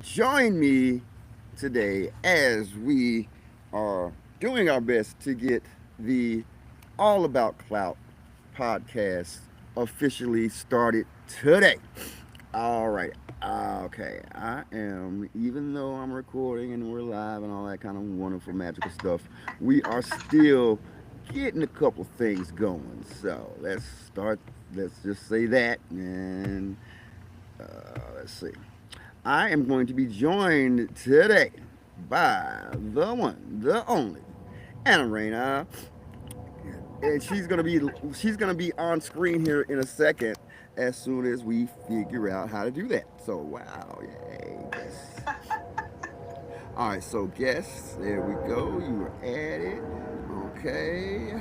Join me today as we are doing our best to get the All About Clout podcast officially started today. All right. Okay. I am, even though I'm recording and we're live and all that kind of wonderful, magical stuff, we are still getting a couple things going. So let's start. Let's just say that. And let's see. I am going to be joined today by the one, the only, Ana Reina, and she's gonna be on screen here in a second as soon as we figure out how to do that. So wow, yay, yes. All right, so guests, there we go. You were added. Okay.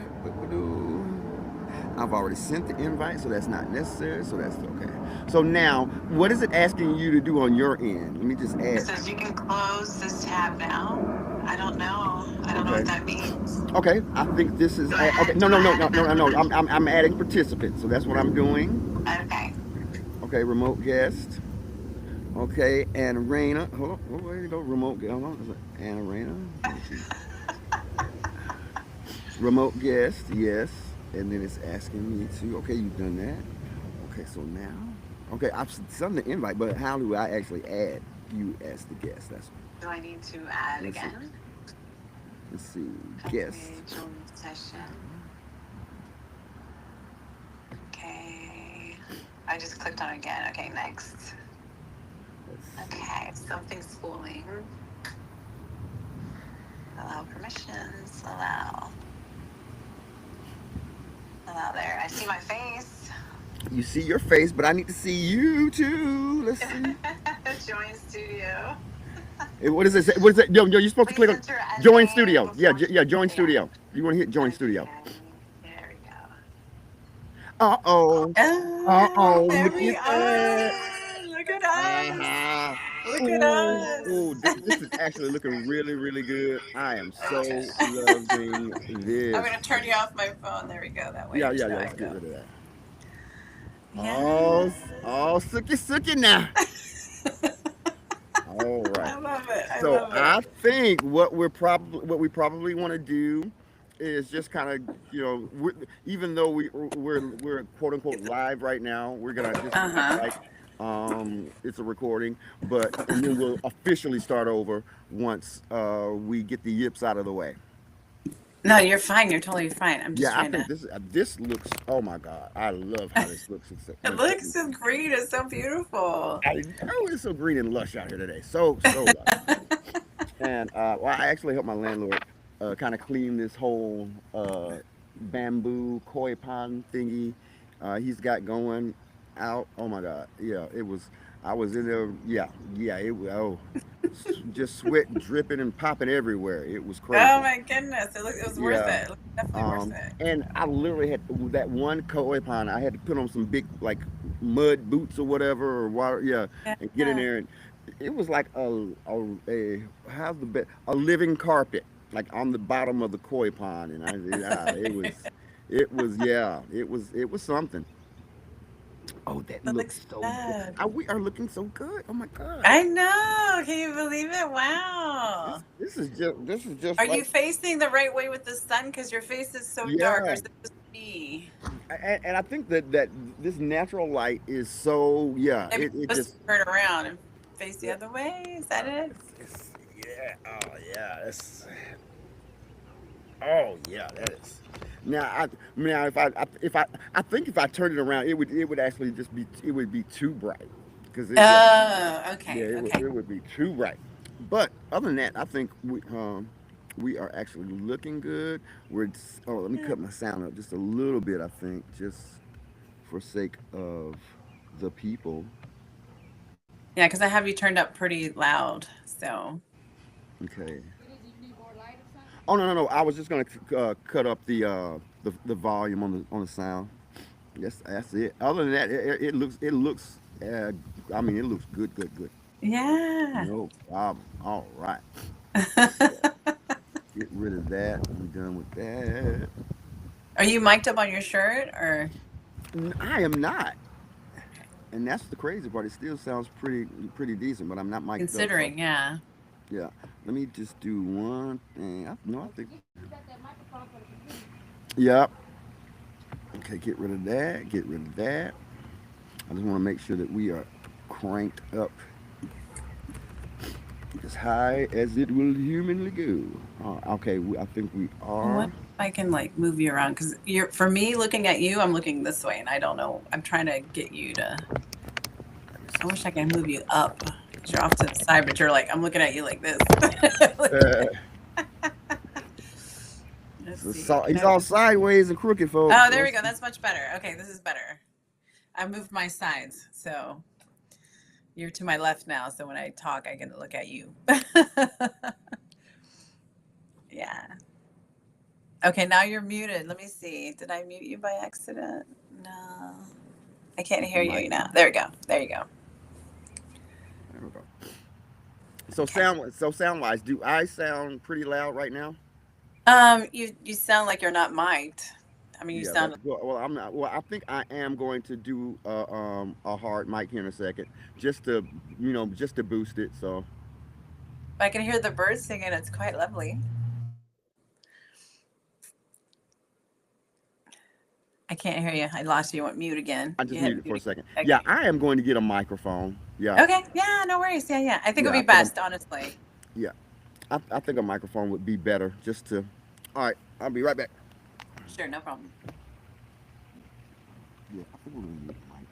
I've already sent the invite, so that's not necessary. So that's okay. So now, what is it asking you to do on your end? Let me just It add. says you can close this tab now. I don't know. I don't know Okay. what that means. Okay. I think this is Do I okay. add, No, do no, I no, add no, no, no, another no. one? I'm adding participants, so that's what I'm doing. Okay. Okay. Remote guest. Okay. Anna Reina. Hold on. Where you go? Remote guest. Hold on. Is it Anna Reina? Let me see. Remote guest. Yes. And then it's asking me to. Okay, you've done that. Okay. So now. Okay. I've sent the invite, but how do I actually add you as the guest? That's. Do I need to add Let's see. again? Let's see. Guest. Okay, join session. Okay. I just clicked on again. Okay, next. Let's see. Okay, something schooling. Allow permissions. Allow. Allow there. I see my face. You see your face, but I need to see you too. Let's see. Join studio. What does it say? What is it? Yo, you're supposed to click Please on enter a join name studio. Yeah, before. yeah, join Yeah. studio. You want to hit join studio. Okay. There we go. Uh oh. Uh oh. There Look we at that. are. Look at us. Uh-huh. Look at Ooh, us. ooh, this is actually looking really, really good. I am Okay. so loving I'm this. going to turn you off my phone. There we go. That way Yeah, there's yeah, no yeah. Let's get echo. rid of that. Yeah. Oh, oh, sookie, sookie now. All right. I love it. I So love I it. think what we probably want to do is just kind of even though we're quote unquote live right now, we're gonna just Uh act huh. like it's a recording, but and then we'll officially start over once we get the yips out of the way. No, you're fine. You're totally fine. I'm just Yeah, I trying think to. this looks. Oh my God, I love how this looks. It looks so green. It's so beautiful. I know it's so green and lush out here today. So lush. And well, I actually helped my landlord kind of clean this whole bamboo koi pond thingy he's got going out. Oh my God, yeah, it was. I was in there. Yeah, yeah, it was. Oh, just sweat dripping and popping everywhere. It was Oh crazy. my goodness. It was worth Yeah. it. It was definitely worth it. And I literally had that one koi pond. I had to put on some big like mud boots or whatever or water, yeah, and get in Yeah. there. And it was like a how's the best a living carpet like on the bottom of the koi pond, and it was yeah, it was something. Oh, that It looks looks so good. good. We are looking so good. Oh my God, I know. Can you believe it? Wow. this is just Are like you facing the right way with the sun? Because your face is so dark, or yeah. is it just me? And I think that this natural light is so yeah. Maybe It just just turn around and face the yeah. other way. Is that it? Yeah. Oh yeah. Oh yeah. That is. Now if I think if I turned it around, it would actually just be it would be too bright because it yeah Oh, yeah okay, it would okay. it would be too bright. But other than that, I think we are actually looking good. Oh, let me Yeah, cut my sound up just a little bit. I think just for sake of the people. yeah, because I have you turned up pretty loud. So, Okay. Oh no, no, no! I was just gonna cut up the volume on the sound. Yes, that's it. Other than that, it looks. I mean, it looks good, good, good. yeah. No problem. All right. Get rid of that. I'm done with that. Are you mic'd up on your shirt or? I am not. And that's the crazy part. It still sounds pretty decent, but I'm not mic'd up. So Considering, yeah. yeah, let me just do one thing. No, I think. Yep. Okay, get rid of that. Get rid of that. I just want to make sure that we are cranked up as high as it will humanly go. Okay, I think we What are. if I can like move you around? Because you're for me looking at you, I'm looking this way, and I don't know. I'm trying to get you to. I wish I could move you up because you're off to the side, but you're like I'm looking at you like this. Let's see. Can He's I all move? sideways and crooked, folks. Oh, there we go. That's much better. Okay, this is better. I moved my sides, so you're to my left now. So when I talk, I can look at you. Yeah. Okay, now you're muted. Let me see. Did I mute you by accident? No. I can't You hear might. you now. There we go. There you go. There we go. So Okay. sound wise, do I sound pretty loud right now? You sound like you're not mic'd. I mean, you Yeah, sound. that's well. I'm not. Well, I think I am going to do a hard mic here in a second, just to just to boost it. So I can hear the birds singing. It's quite lovely. I can't hear you. I lost you. You went mute again. I You just had muted to it for a mute second. again. Yeah, Okay. I am going to get a microphone. Yeah, Okay. Yeah. No worries. Yeah. Yeah. I think it'll yeah. be I think I'm. best, honestly. Yeah, I think a microphone would be better. Just to. All right, I'll be right back. Sure. No problem. Yeah, I think we're gonna get a mic.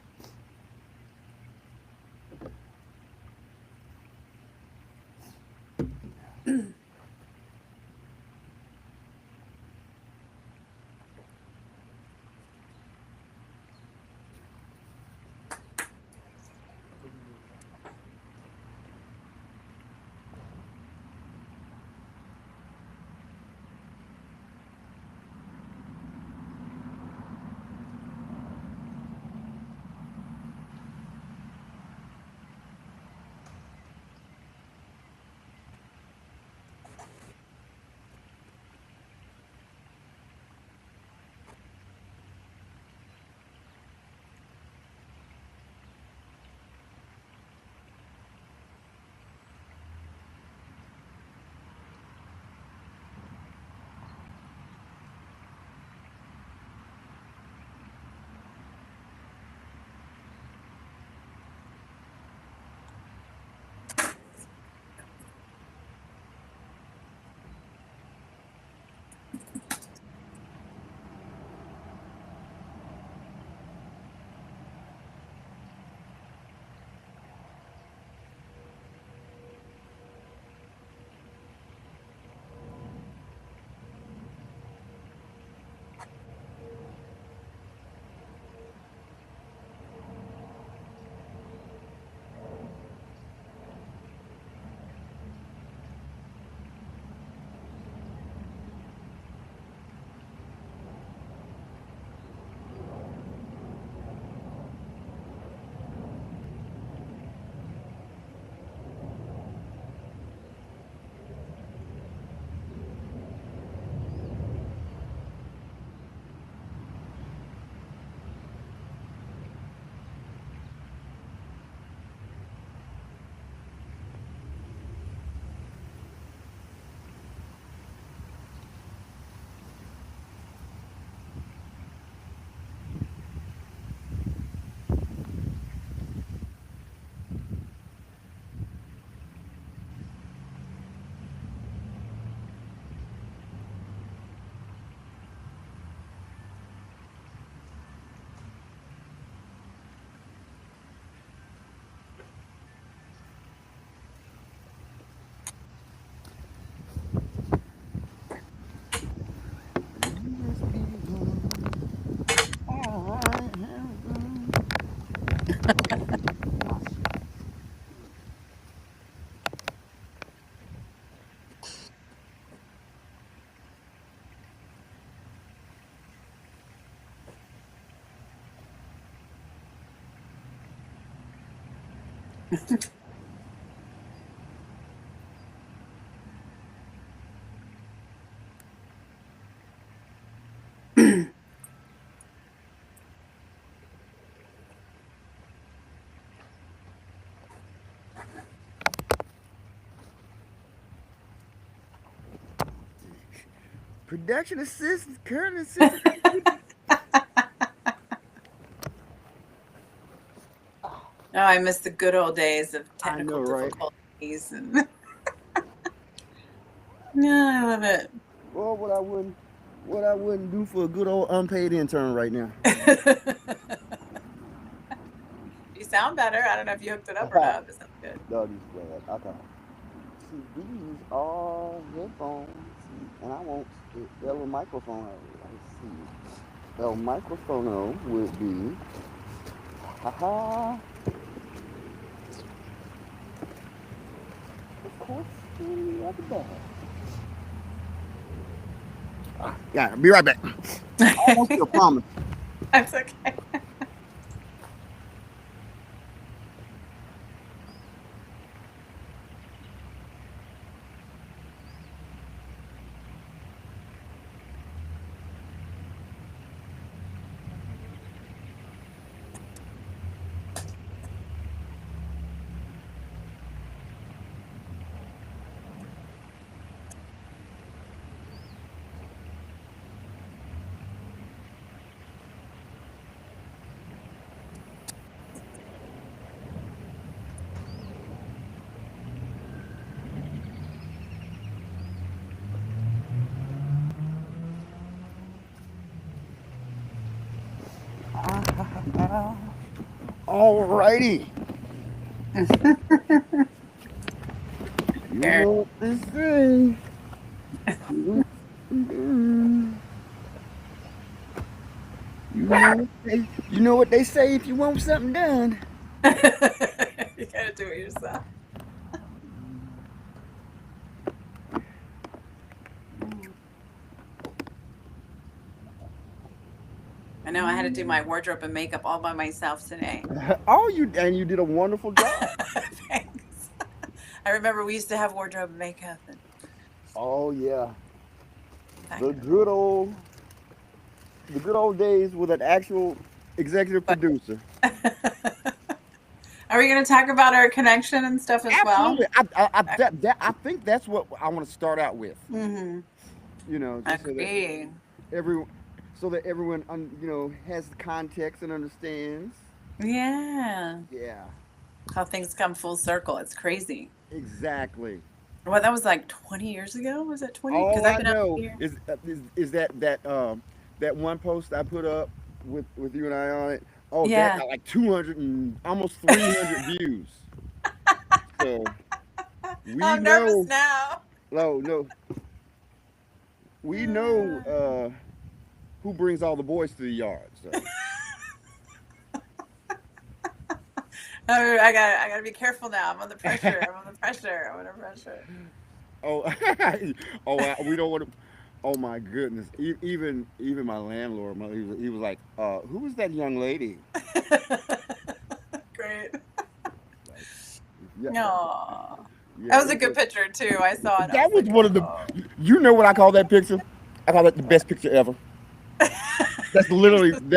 All right. Production assistant, current assistant. Oh, I miss the good old days of I know, technical right? difficulties, and yeah, I love it. Well, what I wouldn't do for a good old unpaid intern right now. You sound better. I don't know if you hooked it up or No, not, but it sounds good. these bad. Okay. See, these are headphones, and I want a little microphone. Let's see. El microphone would be, haha, of course, in the other bag. Yeah, I'll be right back. Almost a promise. That's okay. Alrighty. You Here. know what they say. You know what they say if you want something done. You gotta do it yourself. I know I had to do my wardrobe and makeup all by myself today. Oh, you did a wonderful job. Thanks. I remember we used to have wardrobe and makeup. And Oh yeah, back the in the- good old the good old days with an actual executive But- producer. Are we going to talk about our connection and stuff as well? Absolutely. I think that's what I want to start out with. Mm-hmm. You know, I just so that agree. every so that everyone has the context and understands. Yeah. Yeah, How things come full circle. It's crazy. exactly. Well, that was like 20 years ago. Was it 20? Because All I've I been up know here. is that one post I put up with you and I on it. Oh, that Yeah. got like 200 and almost 300 views. So we I'm nervous know, now. no, we know who brings all the boys to the yard. So I gotta be careful now. I'm under pressure. I'm under pressure. I'm under pressure. oh, we don't want to. Oh my goodness! Even my landlord, he was like, "Who is that young lady?" Great. Like, yeah, Aww. yeah. That was a good picture too. I saw it. I That was was like, one of the. oh. You know what I call that picture? I call it the best picture ever. That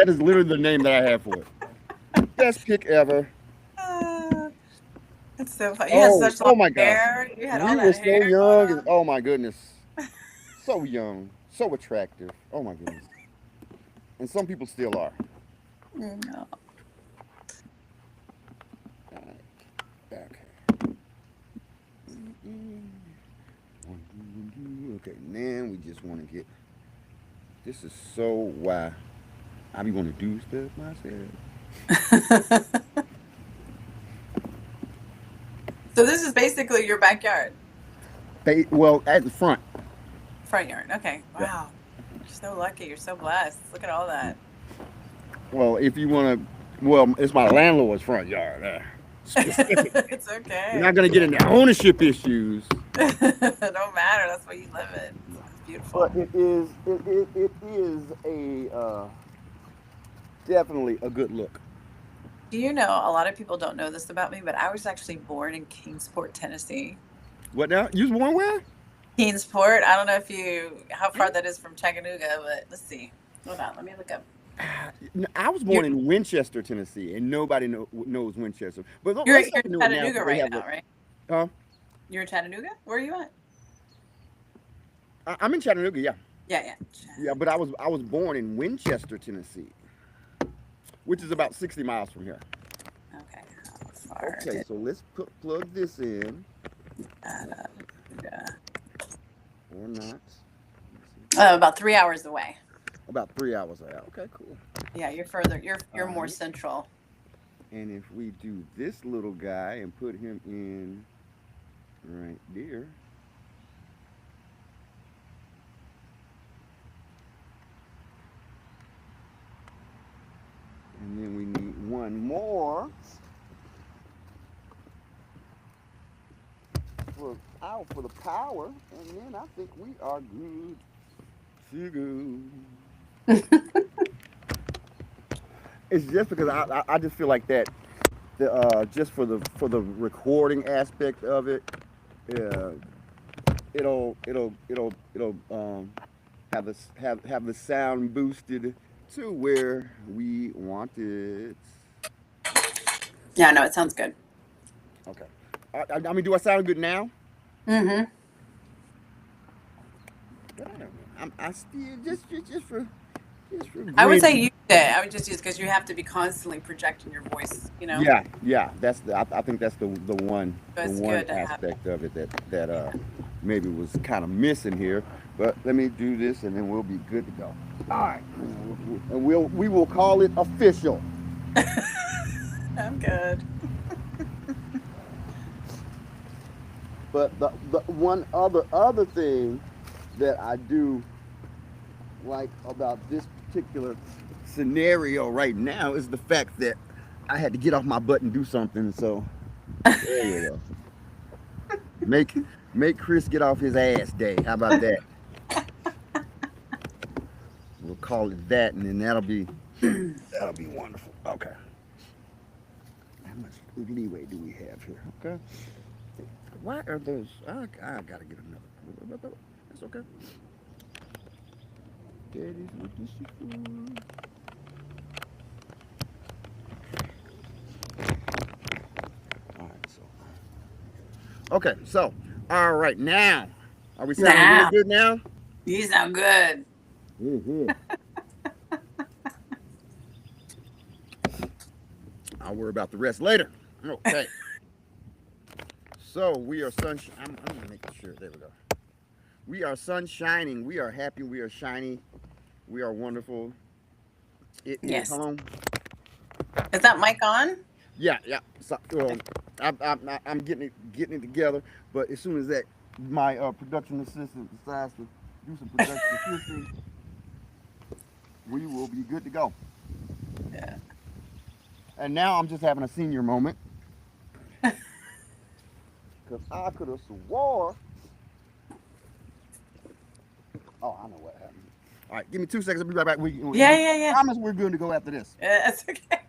is literally the name that I have for it. Best pick ever. Ah, it's so funny. You had such long Oh my gosh. hair. You had We all were that so hair going young and on. oh my goodness. So young, so attractive. Oh my goodness. And some people still are. No. Alright, okay. Okay, now we just want to get. This is so why I be want to do stuff myself. So this is basically your backyard, Well, at the front. front yard. Okay. Yeah. Wow. You're so lucky. You're so blessed. Look at all that. Well, if you want to, well, it's my landlord's front yard. Specific. It's We're okay. not going to get into ownership issues. It don't matter. That's what you live in. It's beautiful. But it is a definitely a good look. Do you know, a lot of people don't know this about me, but I was actually born in Kingsport, Tennessee. What now? You was born where? Kingsport. I don't know how far that is from Chattanooga, but let's see. Hold on. Let me look up. I was born in Winchester, Tennessee, and nobody knows Winchester. But You're let's in know it now, Chattanooga so they right have now, a- right? Huh? You're in Chattanooga? Where are you at? I'm in Chattanooga, yeah. Yeah, yeah. Yeah, but I was born in Winchester, Tennessee, which is about 60 miles from here. Okay, how far Okay, did so let's plug this in Chattanooga? or not. Let's see. About 3 hours away. About 3 hours out. Okay, cool. Yeah, you're further. You're All more right. central. And if we do this little guy and put him in right there, and then we need one more for the power, and then I think we are good to go. It's just because I just feel like that just for the recording aspect of it, uh, it'll have the sound boosted to where we want it. Yeah, no, it sounds good. Okay. I mean, do I sound good now? Mm-hmm. But I don't know. I still just for I would grin. say use it. I would just use because you have to be constantly projecting your voice. You know, Yeah, yeah. I think that's so the it's one good to have. aspect of it that Yeah. maybe was kind of missing here. But let me do this, and then we'll be good to go. All right, and we will call it official. I'm good. But the one other thing that I do like about this particular scenario right now is the fact that I had to get off my butt and do something. So there you go. Make make Chris get off his ass day. How about that? We'll call it that, and then that'll be wonderful. Okay. How much leeway do we have here? Okay. Why are those? I gotta get another. That's okay. That is what this is for. All right. So all right now, are we sounding real Now good now? you sound good. Mm-hmm. I'll worry about the rest later. Okay. So we are sunshine. I'm gonna make sure. There we go. We are sun shining. We are happy. We are shiny. We are wonderful. It is Yes. home. Is that mic on? Yeah, yeah. So, I'm getting it together. But as soon as that my production assistant decides to do some production assisting, we will be good to go. Yeah. And now I'm just having a senior moment because I could have swore. Oh, I know what happened. All right, give me 2 seconds. I'll be right back. Yeah, We yeah, yeah. promise we're good to go after this. Yeah, that's okay.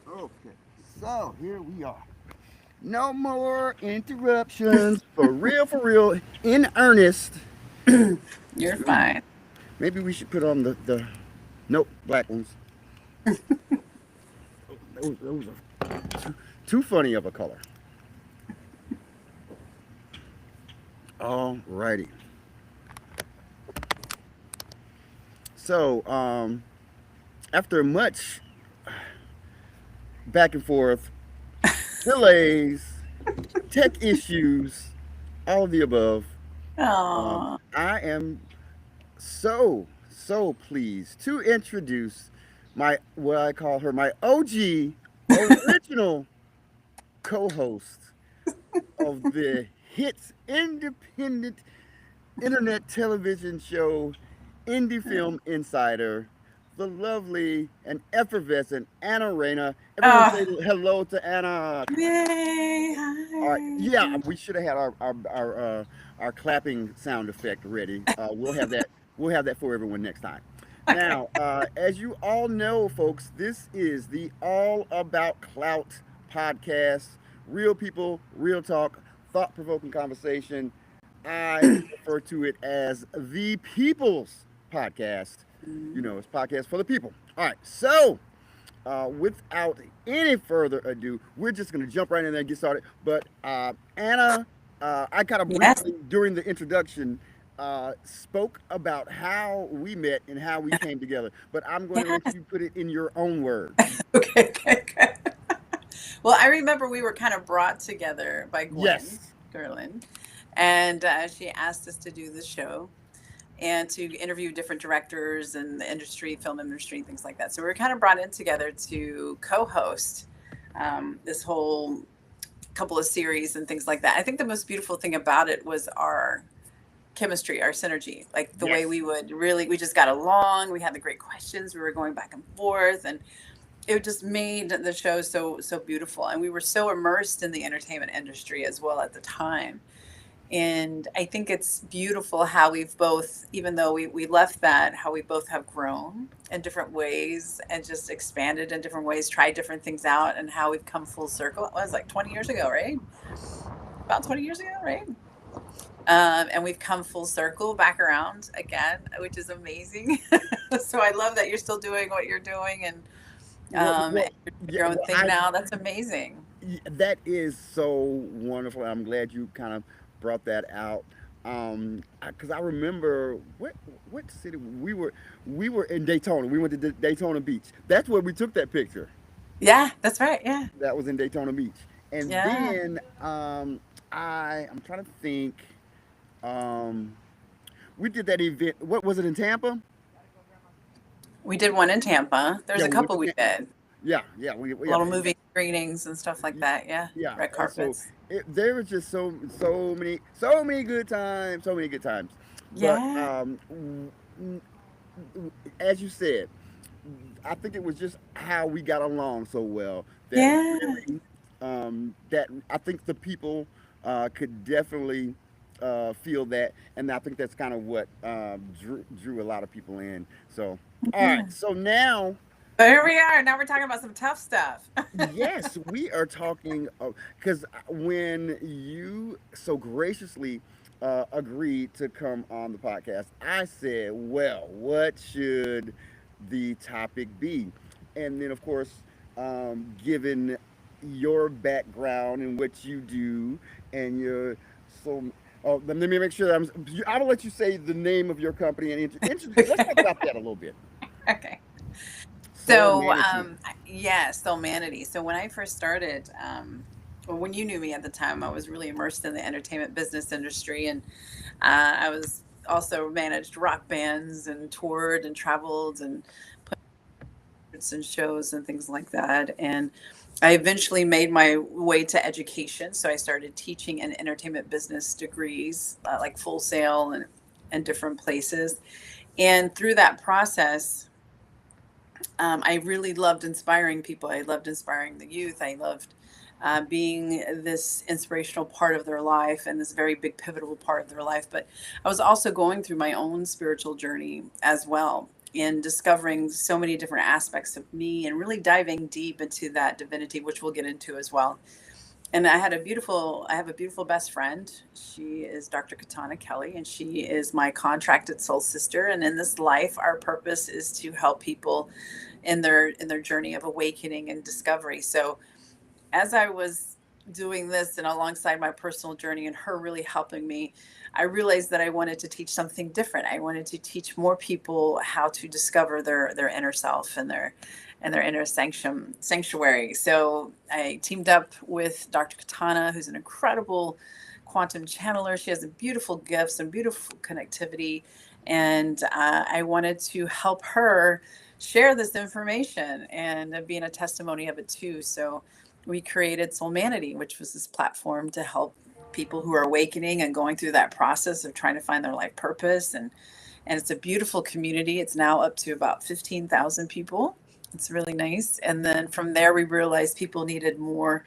Okay. So here we are. No more interruptions. For real, in earnest. You're Ooh, fine. maybe we should put on the nope, black ones. Those are too funny of a color. Alrighty. So, after much back and forth, delays, tech issues, all of the above, Oh, I am so pleased to introduce my what I call her my OG original co-host of the hits independent internet television show Indie Film Insider, the lovely and effervescent Ana Reina. Everyone say oh, hello to Anna. yay! All right, yeah, Hi. we should have had our clapping sound effect ready. We'll have that. We'll have that for everyone next time. Okay. Now, as you all know, folks, this is the All About Clout podcast. Real people, real talk, thought-provoking conversation. I refer to it as the People's Podcast. You know, it's podcast for the people. All right, so without any further ado, we're just going to jump right in there and get started. But Anna, I kind of Yes. briefly during the introduction spoke about how we met and how we came together. But I'm going to let Yes. you put it in your own words. Okay. Okay. Okay. Well, I remember we were kind of brought together by Gwen Yes. Gerlin, and she asked us to do the show and to interview different directors in the industry, film industry, and things like that. So we were kind of brought in together to co-host this whole couple of series and things like that. I think the most beautiful thing about it was our chemistry, our synergy, like the way Yes. we would really, we just got along. We had the great questions. We were going back and forth, and it just made the show so beautiful. And we were so immersed in the entertainment industry as well at the time. And I think it's beautiful how we've both, even though we left that, how we both have grown in different ways and just expanded in different ways, tried different things out, and how we've come full circle. It was like 20 years ago, right? About 20 years ago, right? And we've come full circle back around again, which is amazing. So I love that you're still doing what you're doing, and Well, you're doing yeah. your own Well, thing now. That's amazing. that is so wonderful. I'm glad you kind of brought that out. Because I remember what city we were. We were in Daytona. We went to Daytona Beach. That's where we took that picture. Yeah, that's right. Yeah. That was in Daytona Beach. And Yeah. then I'm trying to think. Um, we did that event. What was it in Tampa? We did one in Tampa. There's Yeah, a we went couple to we Tampa. did. Yeah. Little movie screenings and stuff like that. Yeah. Yeah, Red and so carpets. there was just so many good times, so many good times. But Yeah. as you said, I think it was just how we got along so well that Yeah. really that I think the people could definitely feel that, and I think that's kind of what drew a lot of people in. So, all right, Yeah. so now. So here we are. Now we're talking about some tough stuff. Yes, we are talking because when you so graciously agreed to come on the podcast, I said, "Well, what should the topic be?" And then, of course, given your background and what you do, and your so. Oh, let me make sure that I will let you say the name of your company and introduce. Let's talk about that a little bit. Okay. Soul So, Manatee. yes, so humanity. So when I first started, well, when you knew me at the time, I was really immersed in the entertainment business industry, and I was also managed rock bands and toured and traveled and put and shows and things like that. And I eventually made my way to education. So I started teaching in entertainment business degrees, like Full Sail and different places. And through that process, I really loved inspiring people. I loved inspiring the youth. I loved being this inspirational part of their life and this very big pivotal part of their life. But I was also going through my own spiritual journey as well. in discovering so many different aspects of me and really diving deep into that divinity, which we'll get into as well. And I have a beautiful best friend. She is Dr. Katana Kelly, and she is my contracted soul sister. And in this life, our purpose is to help people in their journey of awakening and discovery. So as I was doing this and alongside my personal journey and her really helping me, I realized that I wanted to teach something different. I wanted to teach more people how to discover their inner self and their inner sanctuary. So I teamed up with Dr. Katana, who's an incredible quantum channeler. She has a beautiful gifts and beautiful connectivity. And I wanted to help her share this information and being a testimony of it too. So we created Soulmanity, which was this platform to help people who are awakening and going through that process of trying to find their life purpose. And it's a beautiful community. It's now up to about 15,000 people. It's really nice. And then from there, we realized people needed more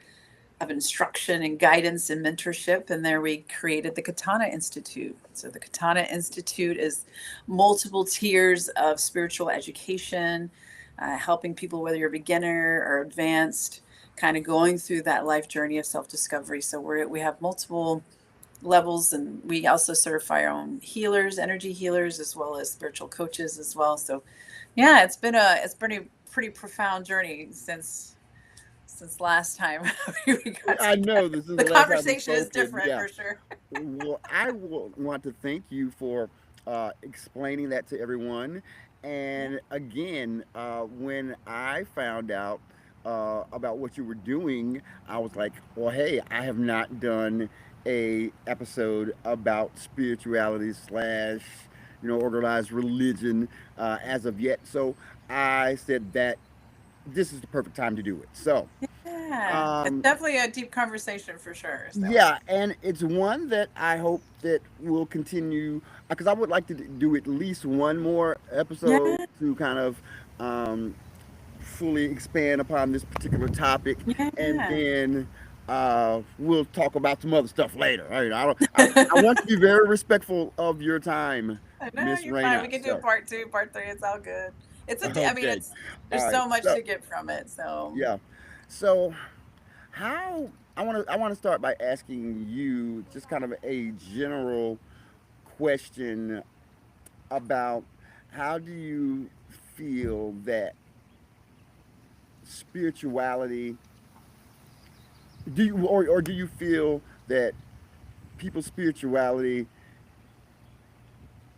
of instruction and guidance and mentorship. And there we created the Katana Institute. So the Katana Institute is multiple tiers of spiritual education, helping people, whether you're a beginner or advanced, kind of going through that life journey of self-discovery. So we have multiple levels, and we also certify our own healers, energy healers, as well as spiritual coaches as well. So yeah, it's been a pretty profound journey since last time we got I know this is the the last time we conversation is spoke. different Yeah. for sure. Well, I will want to thank you for explaining that to everyone. Yeah. And again, when I found out about what you were doing, I was like, well, hey, I have not done a episode about spirituality slash, organized religion as of yet. So I said that this is the perfect time to do it. So, Yeah, it's um, definitely a deep conversation for sure. So yeah, and it's one that I hope that will continue because I would like to do at least one more episode yeah, to kind of um, fully expand upon this particular topic, and yeah. then we'll talk about some other stuff later. I don't. I want to be very respectful of your time, I know Miss you're fine. We Reina. can do So, part two, part three. It's all good. I mean, okay, all there's right. so much So, to get from it. So yeah. So, how I want to start by asking you just kind of a general question about how do you feel that spirituality do you or do you feel that people's spirituality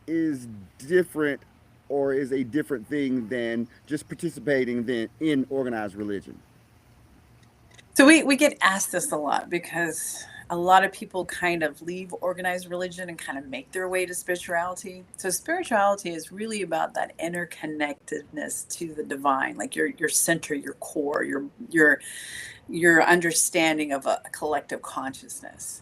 is different or is a different thing than just participating in organized religion? So we get asked this a lot because a lot of people kind of leave organized religion and kind of make their way to spirituality. So spirituality is really about that interconnectedness to the divine, like your center, your core, your understanding of a collective consciousness.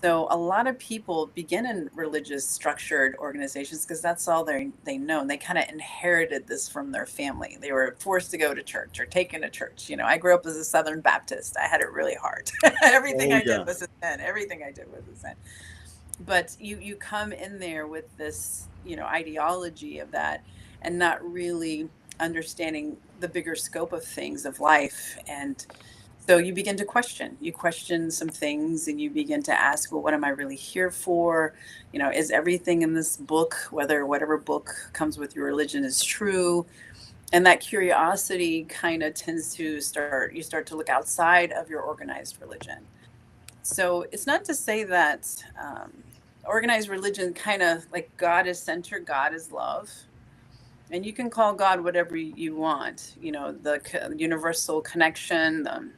So a lot of people begin in religious structured organizations because that's all they know. And they kind of inherited this from their family. They were forced to go to church or taken to church. You know, I grew up as a Southern Baptist. I had it really hard. Everything Oh I did yeah. was a sin. Everything I did was a sin. But you come in there with this, ideology of that and not really understanding the bigger scope of things of life. And so you begin to question. You question some things and you begin to ask, well, what am I really here for? Is everything in this book, whatever book comes with your religion, is true? And that curiosity kind of tends to you start to look outside of your organized religion. So it's not to say that organized religion kind of like God is center, God is love. And you can call God whatever you want, the universal connection, the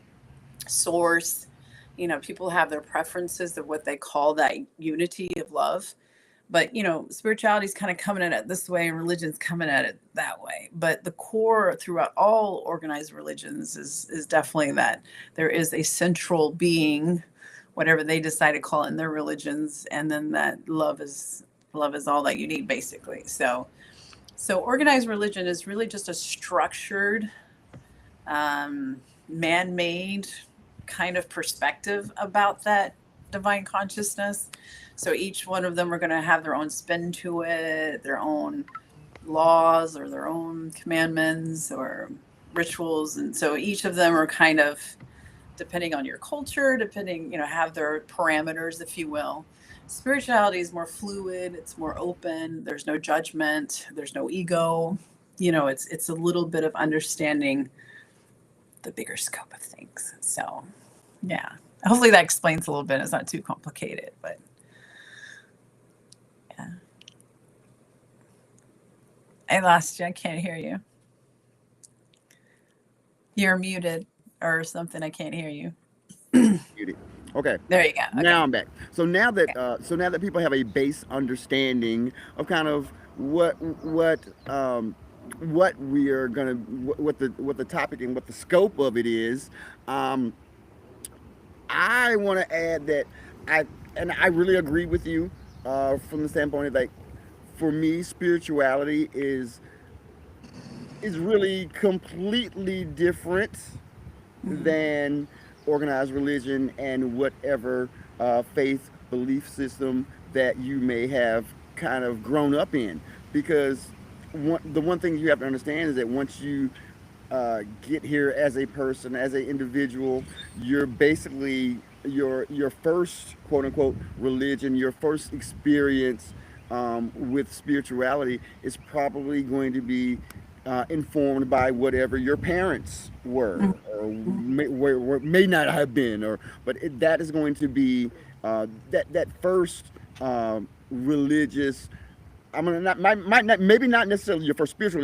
source. People have their preferences of what they call that unity of love. But spirituality is kind of coming at it this way, and religion's coming at it that way. But the core throughout all organized religions is definitely that there is a central being, whatever they decide to call it in their religions, and then that love is all that you need, basically. So organized religion is really just a structured, man-made kind of perspective about that divine consciousness. So each one of them are going to have their own spin to it, their own laws or their own commandments or rituals. And so each of them are kind of, depending on your culture, depending, have their parameters, if you will. Spirituality is more fluid, it's more open, there's no judgment, there's no ego. It's a little bit of understanding the bigger scope of things. So yeah. Hopefully that explains a little bit. It's not too complicated, but yeah. I lost you. I can't hear you. You're muted or something. I can't hear you. Muted. Okay. There you go. Now Okay. I'm back. So now that people have a base understanding of kind of what we are gonna what the topic and what the scope of it is, um, I want to add that I I really agree with you from the standpoint of like for me spirituality is really completely different Mm-hmm. than organized religion and whatever faith belief system that you may have kind of grown up in. Because the one thing you have to understand is that once you get here as a person, as an individual, you're basically your first quote unquote religion, your first experience with spirituality is probably going to be informed by whatever your parents were or may not have been, or but that is going to be that first religious. I'm gonna not might not maybe not necessarily your first spiritual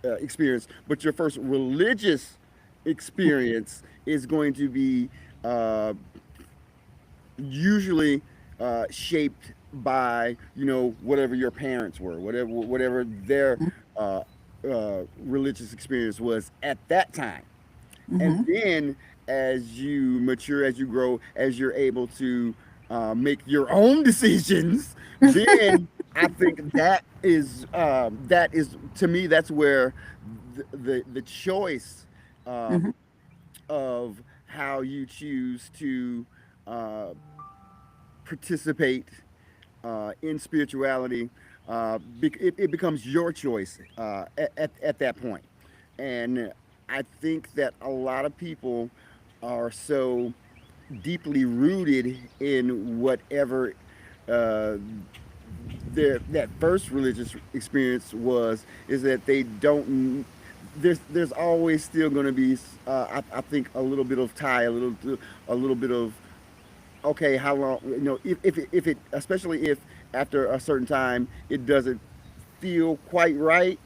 experience, but your first religious experience is going to be uh, usually shaped by whatever your parents were, whatever their uh, religious experience was at that time. And Mm-hmm. then as you mature, as you grow, as you're able to make your own decisions, then I think that is to me that's where the choice Mm-hmm. um, of how you choose to uh, participate in spirituality, it becomes your choice at that point. And I think that a lot of people are so deeply rooted in whatever uh, that first religious experience was, is that they don't. There's always still going to be, I think, a little bit of tie, a little bit of okay, how long, if it, especially if after a certain time it doesn't feel quite right,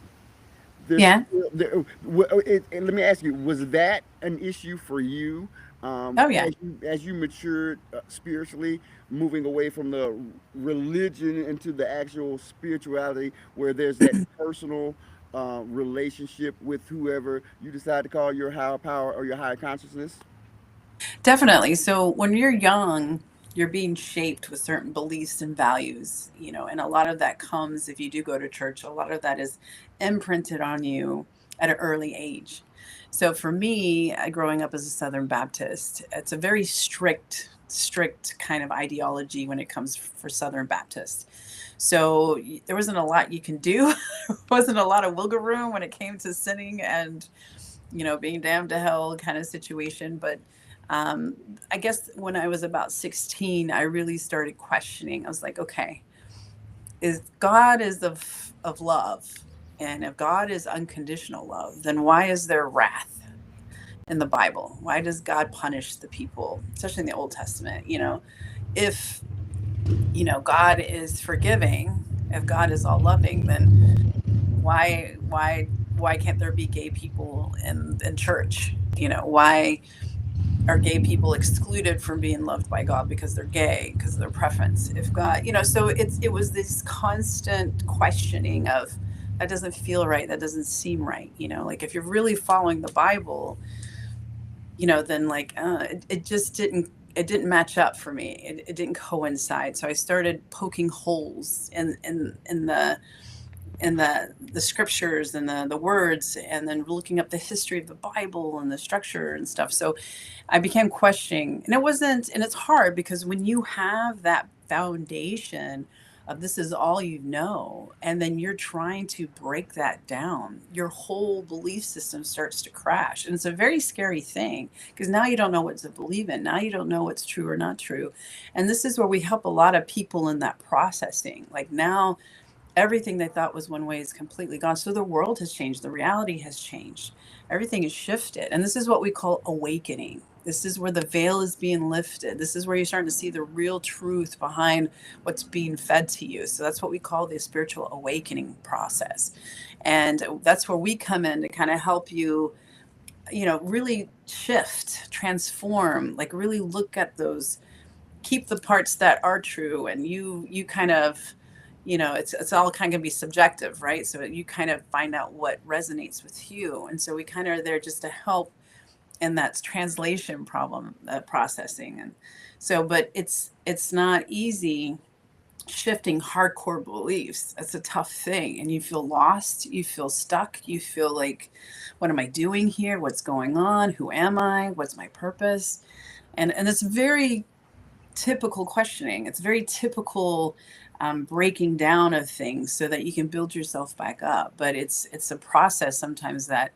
there's Yeah. still, let me ask you, was that an issue for you Oh, yeah. as you matured spiritually, moving away from the religion into the actual spirituality, where there's that personal relationship with whoever you decide to call your higher power or your higher consciousness? Definitely. So when you're young, you're being shaped with certain beliefs and values, and a lot of that comes if you do go to church, a lot of that is imprinted on you at an early age. So for me, growing up as a Southern Baptist, it's a very strict kind of ideology when it comes for Southern Baptists. So there wasn't a lot you can do. There wasn't a lot of wiggle room when it came to sinning and being damned to hell kind of situation. But um, I guess when I was about 16, I really started questioning. I was like, okay, if God is of love, and if God is unconditional love, then why is there wrath in the Bible? Why does God punish the people, especially in the Old Testament? If God is forgiving, if God is all loving, then why can't there be gay people in church? Why are gay people excluded from being loved by God because they're gay, because of their preference? If God, so it was this constant questioning of that doesn't feel right, that doesn't seem right. Like if you're really following the Bible, then like it just didn't match up for me. It didn't coincide. So I started poking holes in the scriptures and the words, and then looking up the history of the Bible and the structure and stuff. So I became questioning, and it's hard because when you have that foundation of this is all you know, and then you're trying to break that down, your whole belief system starts to crash. And it's a very scary thing because now you don't know what to believe in. Now you don't know what's true or not true. And this is where we help a lot of people in that processing. Like now, everything they thought was one way is completely gone. So the world has changed, the reality has changed, everything is shifted. And this is what we call awakening. This is where the veil is being lifted. This is where you're starting to see the real truth behind what's being fed to you. So that's what we call the spiritual awakening process. And that's where we come in to kind of help you, really shift, transform, like really look at those, keep the parts that are true, and you kind of, it's all kind of going to be subjective, right? So you kind of find out what resonates with you, and so we kind of are there just to help in that translation problem, processing. And so, but it's not easy shifting hardcore beliefs. That's a tough thing, and you feel lost, you feel stuck, you feel like, what am I doing here, what's going on, who am I, what's my purpose? And it's very typical questioning. It's very typical, breaking down of things so that you can build yourself back up. But it's a process sometimes that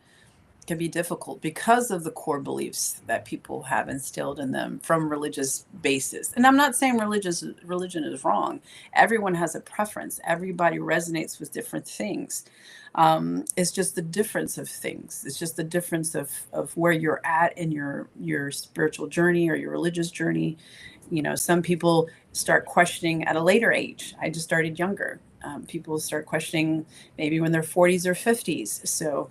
can be difficult because of the core beliefs that people have instilled in them from religious basis. And I'm not saying religion is wrong. Everyone has a preference. Everybody resonates with different things. It's just the difference of things. It's just the difference of where you're at in your spiritual journey or your religious journey. Some people start questioning at a later age. I just started younger. People start questioning maybe when they're 40s or 50s. So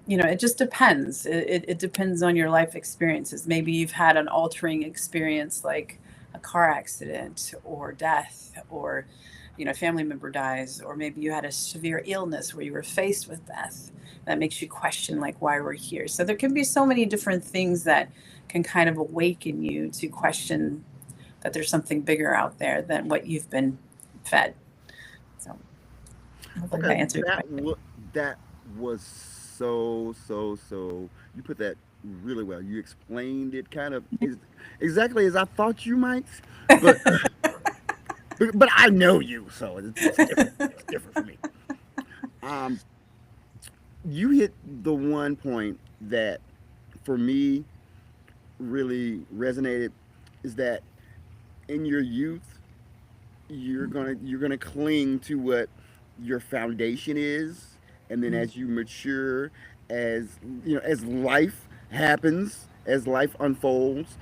it just depends. It depends on your life experiences. Maybe you've had an altering experience like a car accident or death, or a family member dies, or maybe you had a severe illness where you were faced with death that makes you question like why we're here. So there can be so many different things that can kind of awaken you to question that there's something bigger out there than what you've been fed. So hopefully Okay, that answered your question. that was so. You put that really well. You explained it kind of exactly as I thought you might, but but I know you, so it's different. It's different for me. Um, you hit the one point that for me really resonated is that in your youth you're gonna cling to what your foundation is, and then as you mature, as as life happens, as life unfolds,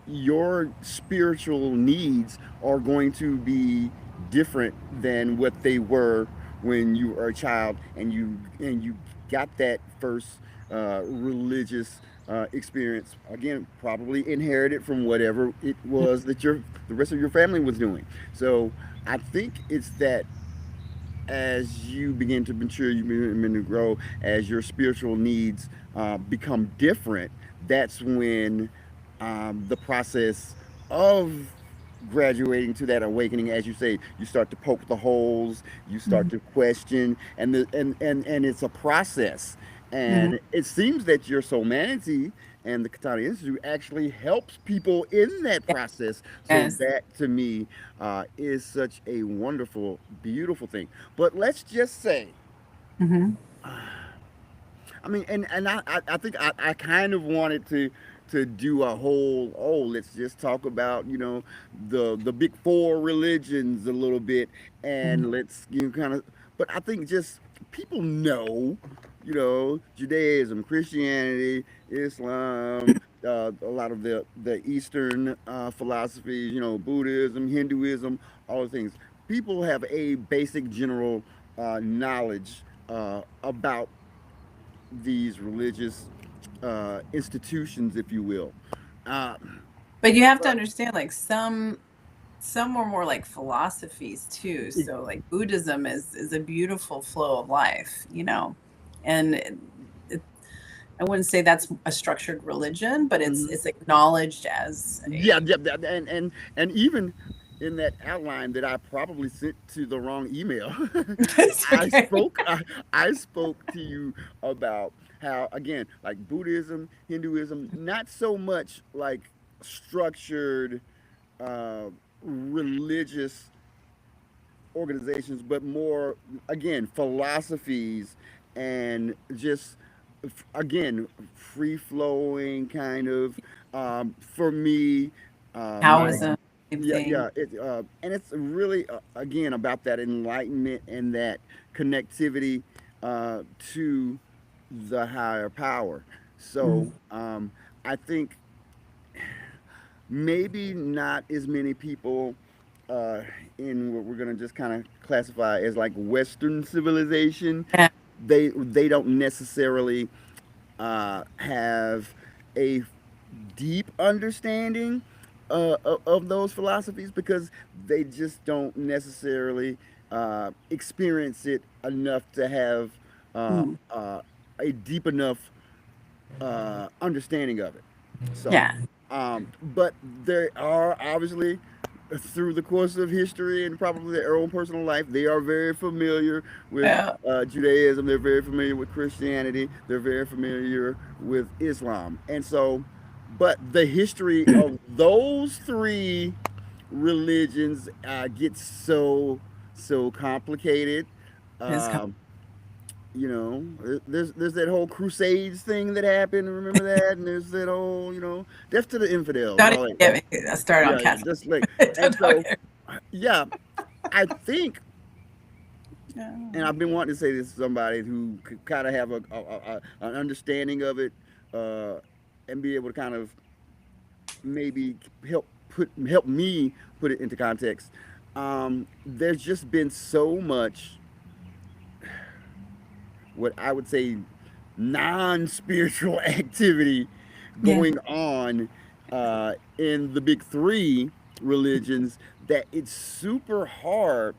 your spiritual needs are going to be different than what they were when you were a child, and you got that first religious experience, again probably inherited from whatever it was that the rest of your family was doing. So I think it's that as you begin to mature, you begin to grow, as your spiritual needs become different, that's when the process of graduating to that awakening, as you say, you start to poke the holes, you start Mhm. to question, and it's a process. Mhm. And it seems that your Soulmanity and the Katana Institute actually helps people in that process. So Yes. that to me is such a wonderful, beautiful thing. But let's just say, Hmm. I mean, and I think I kind of wanted to do a whole, oh, let's just talk about the big four religions a little bit, and let's kind of, but I think just people know, Judaism, Christianity, Islam, a lot of the Eastern philosophies, Buddhism, Hinduism, all the things. People have a basic general knowledge about these religious institutions, if you will. Uh, But you have to but understand, like some are more like philosophies too. So like Buddhism is a beautiful flow of life, and it, I wouldn't say that's a structured religion, but Mhm. it's acknowledged as Yeah, a. yeah, and even in that outline that I probably sent to the wrong email, It's I okay. spoke I spoke to you about how, again, like Buddhism, Hinduism, not so much like structured uh, religious organizations, but more, again, philosophies and just, again, free flowing kind of, for me, my, Taoism, same yeah, thing. yeah, and it's really, again, about that enlightenment and that connectivity, to the higher power. Mm. So, I think maybe not as many people, uh, in what we're gonna just kind of classify as like Western civilization. Yeah. They don't necessarily, have a deep understanding, of those philosophies, because they just don't necessarily, experience it enough to have, uh, Mm. uh, a deep enough, understanding of it. So, Yeah. but there are obviously, through the course of history and probably their own personal life, they are very familiar with, Yeah. Judaism. They're very familiar with Christianity. They're very familiar with Islam. And so, but the history of those three religions, gets so complicated. It's Um, there's that whole Crusades thing that happened. Remember that? And there's that whole, death to the infidels and Don't all even that. get me started on Yeah, yeah. Catholic. Just like, and Don't so, get- yeah, I think, Yeah. and I've been wanting to say this to somebody who could kind of have an understanding of it, uh, and be able to kind of maybe help me put it into context. There's just been so much, what I would say, non-spiritual activity Yeah. going on, in the big three religions, that it's super hard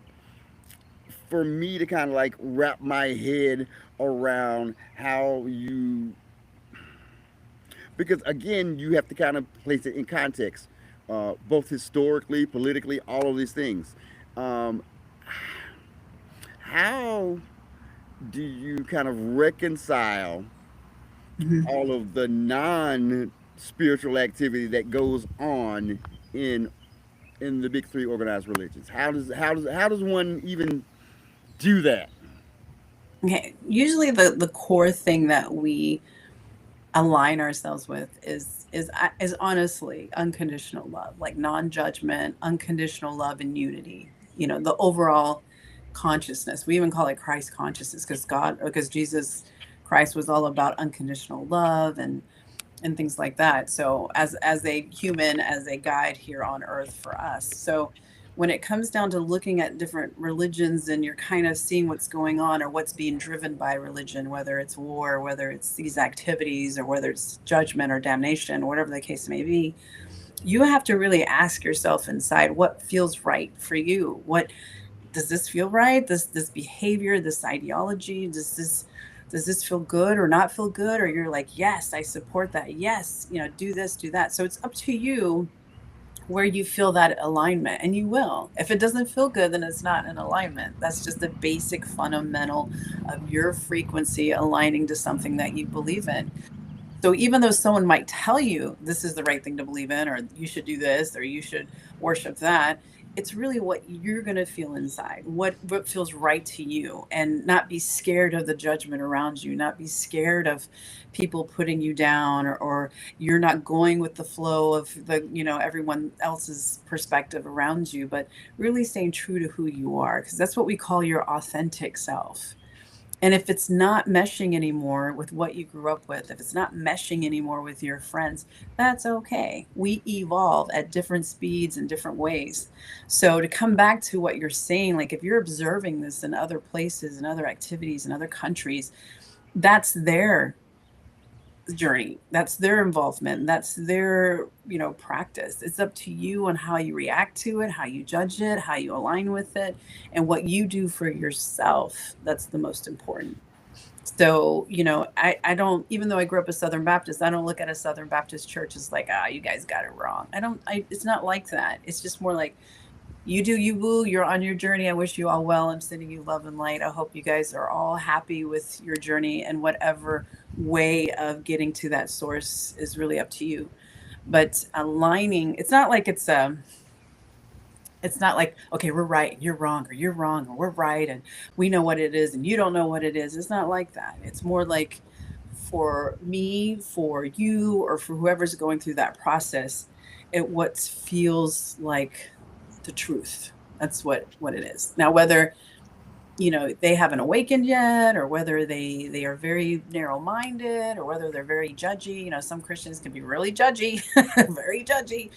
for me to kind of like wrap my head around how you, because again, you have to kind of place it in context, both historically, politically, all of these things. Um, how do you kind of reconcile Mhm. all of the non spiritual activity that goes on in in the big three organized religions? How does one even do that? Okay. Usually the core thing that we align ourselves with is honestly unconditional love, like non-judgment, unconditional love and unity. The overall consciousness. We even call it Christ consciousness because Jesus Christ was all about unconditional love and things like that. So as a human, as a guide here on earth for us. So when it comes down to looking at different religions and you're kind of seeing what's going on or what's being driven by religion, whether it's war, whether it's these activities, or whether it's judgment or damnation, or whatever the case may be, you have to really ask yourself inside what feels right for you. What does this feel right? This behavior, this ideology, does this feel good or not feel good? Or you're like, yes, I support that. Yes, do this, do that. So it's up to you where you feel that alignment, and you will. If it doesn't feel good, then it's not in alignment. That's just the basic fundamental of your frequency aligning to something that you believe in. So even though someone might tell you this is the right thing to believe in, or you should do this, or you should worship that, it's really what you're going to feel inside, what feels right to you, and not be scared of the judgment around you, not be scared of people putting you down, or you're not going with the flow of the everyone else's perspective around you, but really staying true to who you are, because that's what we call your authentic self. And if it's not meshing anymore with what you grew up with, if it's not meshing anymore with your friends, that's okay. We evolve at different speeds and different ways. So to come back to what you're saying, like if you're observing this in other places and other activities in other countries, that's their journey, that's their involvement, that's their practice. It's up to you on how you react to it, how you judge it, how you align with it, and what you do for yourself. That's the most important. So I don't, even though I grew up a Southern Baptist, I don't look at a Southern Baptist church as like, you guys got it wrong. It's not like that. It's just more like, you do you, boo. You're on your journey. I wish you all well. I'm sending you love and light. I hope you guys are all happy with your journey, and whatever way of getting to that source is really up to you. But aligning, it's not like It's not like, okay, we're right and you're wrong, or you're wrong and we're right and we know what it is and you don't know what it is. It's not like that. It's more like, for me, for you, or for whoever's going through that process, it what feels like the truth. That's what it is. Now, whether they haven't awakened yet, or whether they are very narrow minded, or whether they're very judgy. Some Christians can be really judgy, very judgy,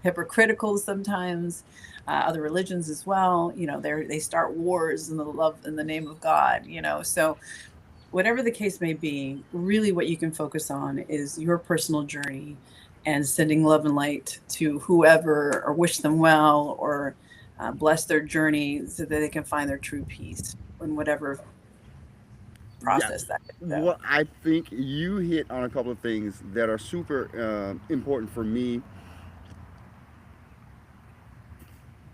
hypocritical sometimes. Other religions as well, they start wars in the name of God. So whatever the case may be, really what you can focus on is your personal journey, and sending love and light to whoever, or wish them well, or bless their journey so that they can find their true peace in whatever Yeah. process that is. So, Well, I think you hit on a couple of things that are super important for me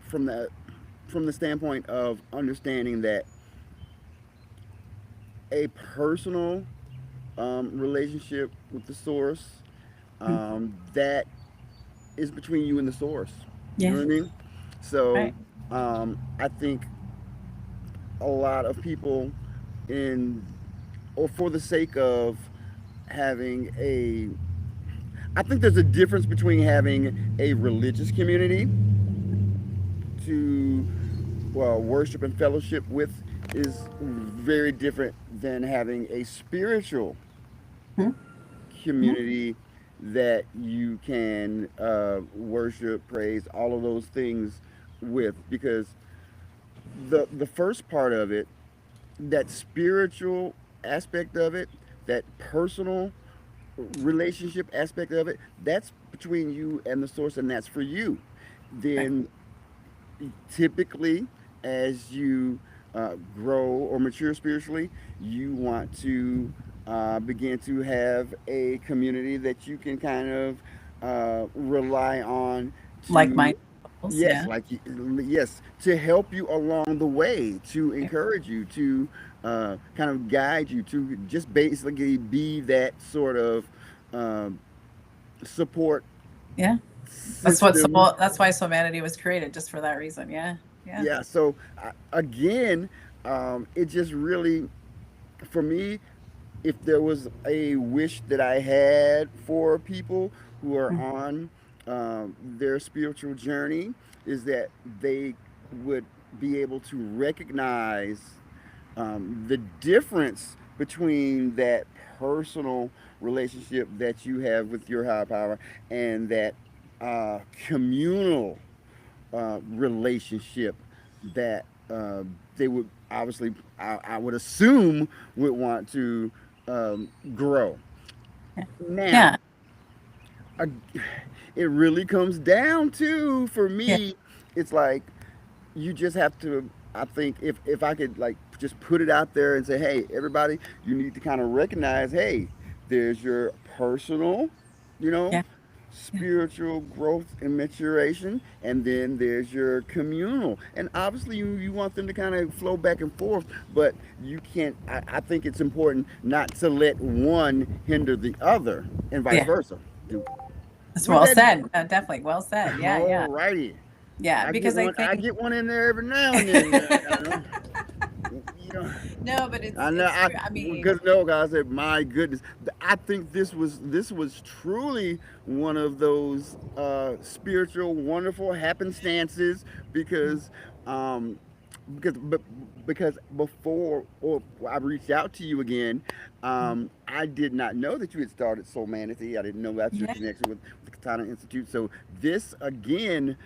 from the standpoint of understanding that a personal relationship with the source, that is between you and the source. You yeah, know what I mean? So right. I think a lot of people, in or for the sake of having a, I think there's a difference between having a religious community to, well, worship and fellowship with, is very different than having a spiritual Mm-hmm. community that you can worship, praise, all of those things with. Because the first part of it, that spiritual aspect of it, that personal relationship aspect of it, that's between you and the source, and that's for you. Right. Then typically, as you grow or mature spiritually, you want to begin to have a community that you can kind of rely on Like to, minded souls, yes, yeah. like, yes, to help you along the way, to Yeah. encourage you, to kind of guide you, to just basically be that sort of um, support Yeah. system. That's why humanity was created, just for that reason. Yeah. Yeah. Yeah, so again, it just really, for me, if there was a wish that I had for people who are Mm. on their spiritual journey, is that they would be able to recognize the difference between that personal relationship that you have with your higher power, and that communal relationship that they would obviously, I would assume, would want to grow. Yeah. Now, Yeah. uh, it really comes down to, for Yeah. me, it's like, you just have to, I think, if I could, like, just put it out there and say, hey, everybody, you need to kind of recognize, hey, there's your personal, you know, Yeah. Yeah. spiritual growth and maturation, and then there's your communal. And obviously, you want them to kind of flow back and forth, but you can't, I think it's important not to let one hinder the other, and vice Yeah. versa. That's With well that, said. Definitely well said. Yeah. Yeah. alrighty. Yeah. Because I I think, get one in there every now and then. You know, no, but I know. it's true. I mean, Because no, guys, said, my goodness, I think this was truly one of those spiritual, wonderful happenstances, because um, because but because before, or I reached out to you again, I did not know that you had started Soul Manatee. I didn't know about your yeah. connection with the Katana Institute. So this again,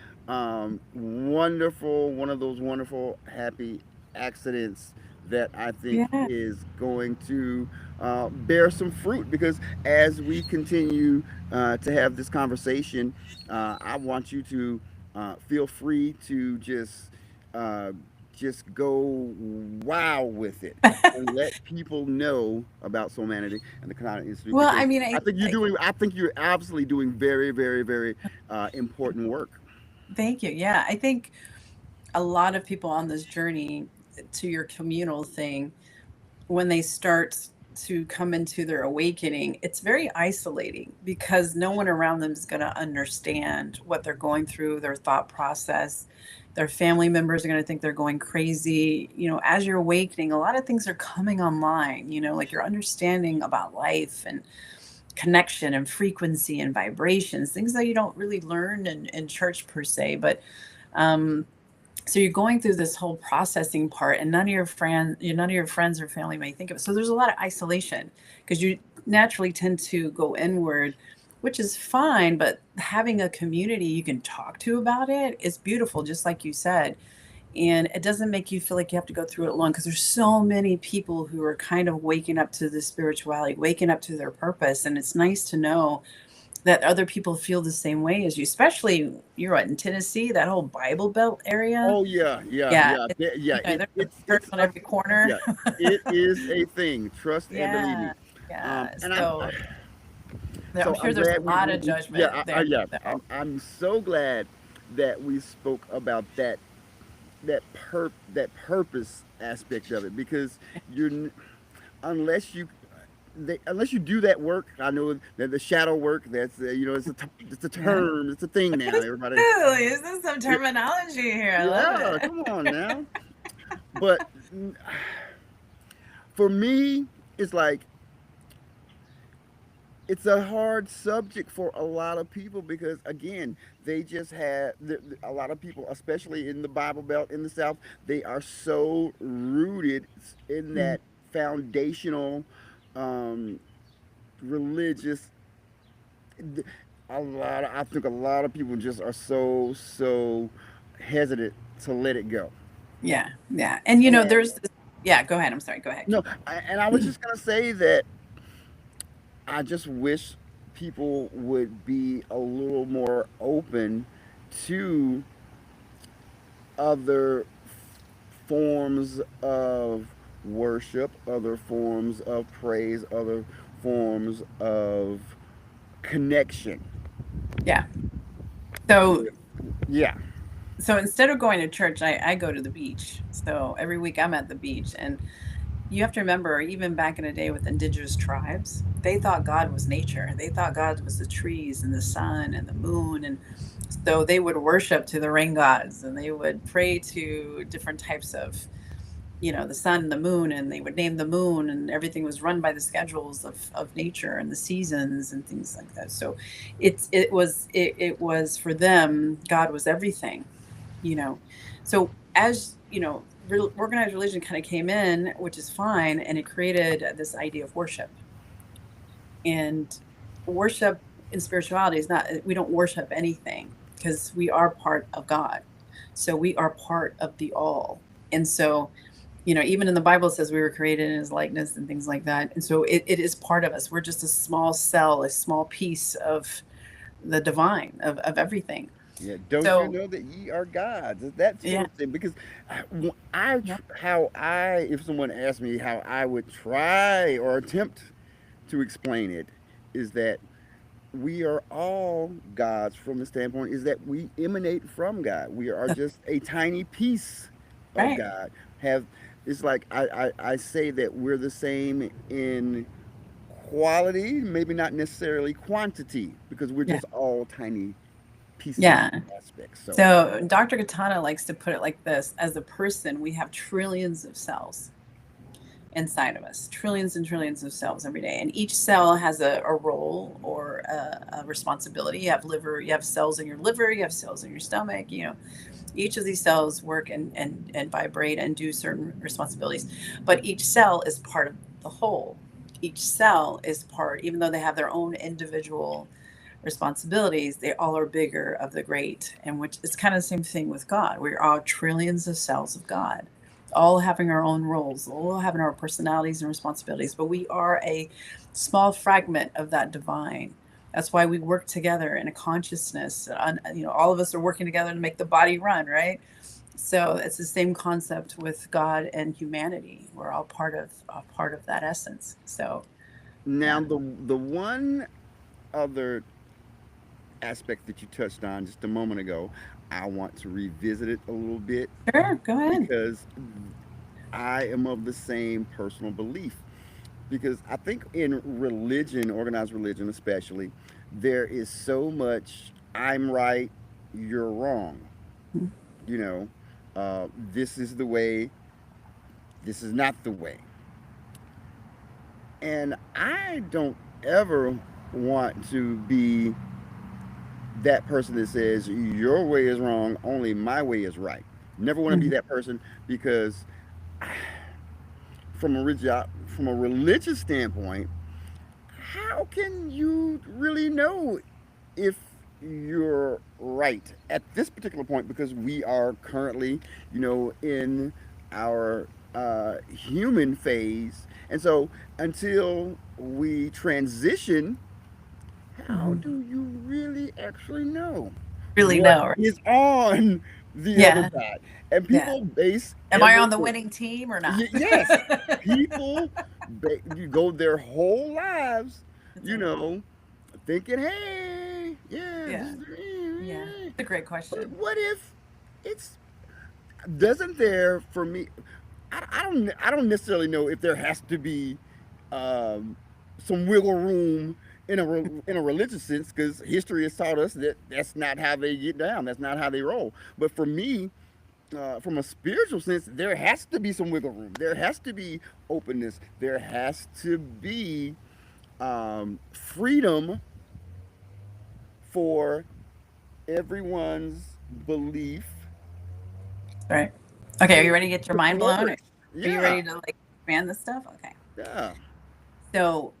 wonderful, one of those wonderful happy accidents that I think Yeah. is going to bear some fruit, because as we continue to have this conversation, I want you to feel free to uh, just go wow with it, and let people know about Soulmanity and the Kanata Institute, Well, I because mean, I think you're absolutely doing very, very, very important work. thank you. Yeah. I think a lot of people on this journey to your communal thing, when they start to come into their awakening, it's very isolating because no one around them is going to understand what they're going through, their thought process. Their family members are going to think they're going crazy. As you're awakening, a lot of things are coming online, like your understanding about life and connection and frequency and vibrations, things that you don't really learn in church per se. But um, so you're going through this whole processing part, and none of your friends or family may think of it. So there's a lot of isolation because you naturally tend to go inward, which is fine. But having a community you can talk to about it is beautiful, just like you said. And it doesn't make you feel like you have to go through it alone, because there's so many people who are kind of waking up to the spirituality, waking up to their purpose. And it's nice to know that other people feel the same way as you, especially you're in Tennessee, that whole Bible Belt area. Oh yeah, yeah, Yeah, yeah, yeah. there's a church It's on a every corner. yeah. It is a thing. Trust and believe me. Yeah, yeah. And So I'm so sure I'm there's glad a lot of judgment there. yeah. So I'm so glad that we spoke about that purpose aspect of it, because you're unless you unless you do that work. I know that the shadow work, that's it's a yeah. term, it's a thing Look now. at us Everybody, too. Using some yeah, terminology here. I love yeah, it. come on now. But for me, it's like it's a hard subject for a lot of people, because again, they just had a lot of people, especially in the Bible Belt in the South, they are so rooted in Mm. that foundational um, religious. I think a lot of people just are so hesitant to let it go. Yeah, yeah. And And there's this, yeah, go ahead. I'm sorry. Go ahead. no, Keep going. and I was just gonna say that I just wish people would be a little more open to other forms of worship, other forms of praise, other forms of connection Yeah. So with, yeah. so instead of going to church, I go to the beach. So every week I'm at the beach. And you have to remember, even back in the day with indigenous tribes, they thought God was nature. They thought God was the trees and the sun and the moon. And so they would worship to the rain gods, and they would pray to different types of, the sun and the moon, and they would name the moon, and everything was run by the schedules of nature and the seasons and things like that. So it was for them, God was everything, you know. So as organized religion kind of came in, which is fine, and it created this idea of worship. And worship in spirituality is not, we don't worship anything, because we are part of God. So we are part of the all. And so, even in the Bible it says we were created in his likeness and things like that. And so it is part of us. We're just a small cell, a small piece of the divine, of everything. Yeah, don't you So know that ye are gods? It's that sort yeah, of thing. Because yeah, if someone asked me how I would try or attempt to explain it, is that we are all gods from the standpoint is that we emanate from God. We are just a tiny piece of right. God. Have It's like I say that we're the same in quality, maybe not necessarily quantity, because we're Yeah. just all tiny pieces of Yeah. aspects. So So Dr. Katana likes to put it like this: as a person, we have trillions of cells inside of us, trillions and trillions of cells every day. And each cell has a role or a responsibility. You have liver, you have cells in your liver, you have cells in your stomach, each of these cells work and vibrate and do certain responsibilities. But each cell is part of the whole. Each cell is part, even though they have their own individual responsibilities, they all are bigger of the great. And which is kind of the same thing with God. We're all trillions of cells of God, all having our own roles, all having our personalities and responsibilities, but we are a small fragment of that divine. That's why we work together in a consciousness. All of us are working together to make the body run, right? So it's the same concept with God and humanity. We're all part of that essence. So now yeah. the one other aspect that you touched on just a moment ago, I want to revisit it a little bit, Sure, go ahead. because I am of the same personal belief. Because I think in religion, organized religion especially, there is so much I'm right, you're wrong. you know, this is the way, this is not the way. And I don't ever want to be that person that says your way is wrong, only my way is right. Never want to be Mhm. that person because from a religious standpoint, how can you really know if you're right at this particular point? Because we are currently, in our human phase, and so until we transition, how Mhm. do you really actually know Really what know, right? is on the other Yeah. side? And Yeah. people base Am I on the everything. winning team or not? Yes, people you go their whole lives, That's you right. know, thinking, "Hey, yeah, this Yeah. is Yeah. the." It's a great But question. what if it's doesn't there for me? I don't necessarily know if there has to be um, some wiggle room in a religious sense because history has taught us that that's not how they get down. That's not how they roll. But for me, from a spiritual sense, there has to be some wiggle room. There has to be openness. There has to be freedom for everyone's belief Right. Okay. Are you to ready to get your to mind blown? flourish. Are you Yeah, ready to like expand this stuff? Okay. yeah. So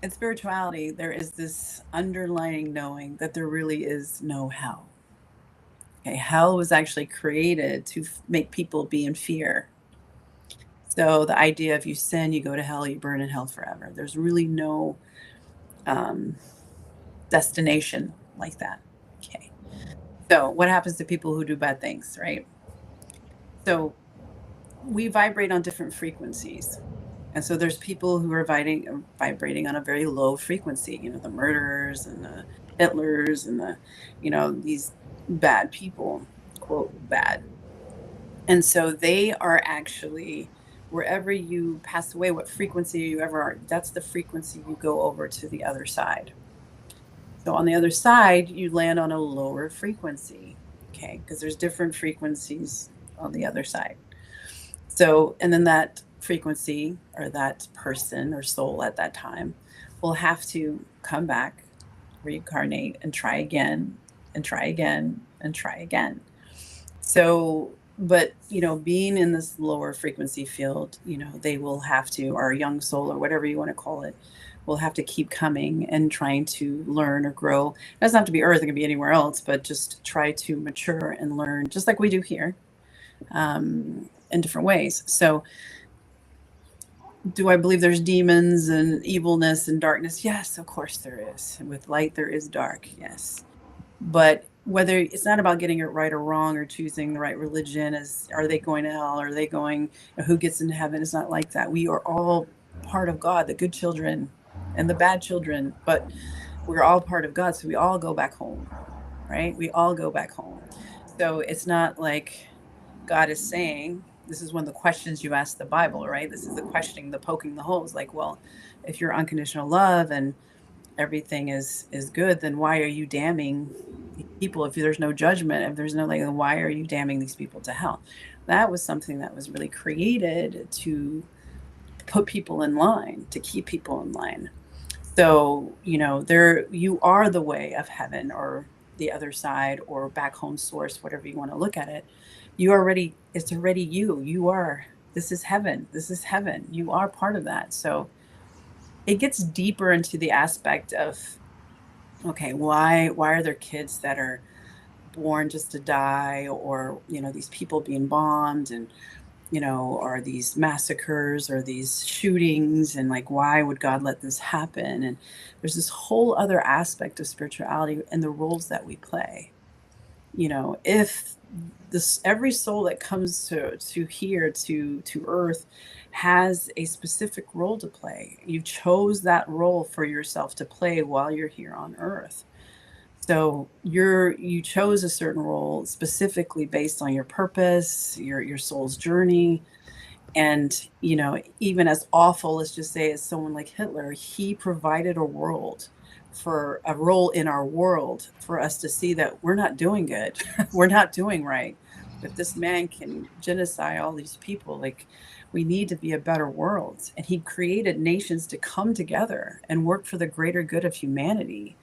in spirituality, there is this underlying knowing that there really is no hell. Okay. Hell was actually created to make people be in fear. So the idea if you sin, you go to hell, you burn in hell forever. There's really no um, destination like that. Okay. So what happens to people who do bad things, right? So we vibrate on different frequencies. And so there's people who are vibrating on a very low frequency, the murderers and the Hitlers and these bad people, quote, bad. And so they are actually, wherever you pass away, what frequency you ever are, that's the frequency you go over to the other side. So on the other side, you land on a lower frequency, okay? Because there's different frequencies on the other side. So, and then that frequency or that person or soul at that time will have to come back, reincarnate, and try again, and try again, and try again. So, but being in this lower frequency field, they will have to, or a young soul, or whatever you want to call it, will have to keep coming and trying to learn or grow. It doesn't have to be Earth; it can be anywhere else, but just try to mature and learn, just like we do here, in different ways. So, do I believe there's demons and evilness and darkness? Yes, of course there is. With light, there is dark. Yes. But whether it's not about getting it right or wrong or choosing the right religion, as are they going to hell, are they going, who gets into heaven? It's not like that. We are all part of God, the good children and the bad children, but we're all part of God. So we all go back home, right? We all go back home. So it's not like God is saying, this is one of the questions you ask the Bible, right? This is the questioning, the poking the holes. Like, well, if you're unconditional love and everything is good, then why are you damning these people? If there's no judgment, if there's no like, then why are you damning these people to hell? That was something that was really created to put people in line, to keep people in line. So, there you are the way of heaven or the other side or back home source, whatever you want to look at it. It's already you. You are, this is heaven. This is heaven. You are part of that. So it gets deeper into the aspect of, okay, why are there kids that are born just to die, or these people being bombed, and are these massacres or these shootings, and like, why would God let this happen? And there's this whole other aspect of spirituality and the roles that we play. If this every soul that comes to here to earth has a specific role to play. You chose that role for yourself to play while you're here on earth. So you chose a certain role specifically based on your purpose, your soul's journey. And even as awful, let's just say, as someone like Hitler, he provided a world for a role in our world for us to see that we're not doing good. We're not doing right. If this man can genocide all these people, like we need to be a better world. And he created nations to come together and work for the greater good of humanity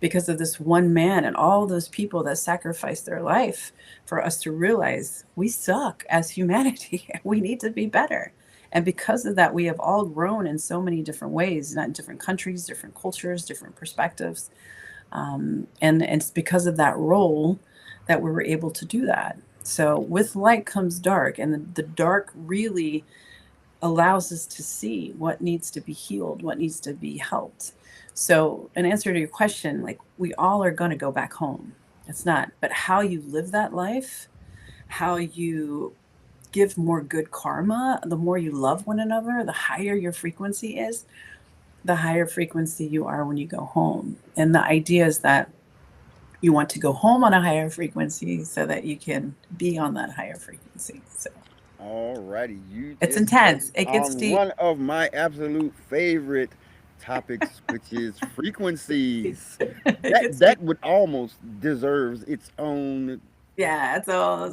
because of this one man and all those people that sacrificed their life for us to realize we suck as humanity. We need to be better. And because of that, we have all grown in so many different ways, not in different countries, different cultures, different perspectives. And it's because of that role that we were able to do that. So with light comes dark, and the dark really allows us to see what needs to be healed, what needs to be helped. So, in answer to your question, like we all are going to go back home. It's not, but how you live that life, how you give more good karma, the more you love one another, the higher your frequency is, the higher frequency you are when you go home. And the idea is that you want to go home on a higher frequency so that you can be on that higher frequency. So Alrighty, you it's just touched intense. It gets on deep. one of my absolute favorite topics, which is frequencies. It That gets deep. that would almost deserves Yeah, it's a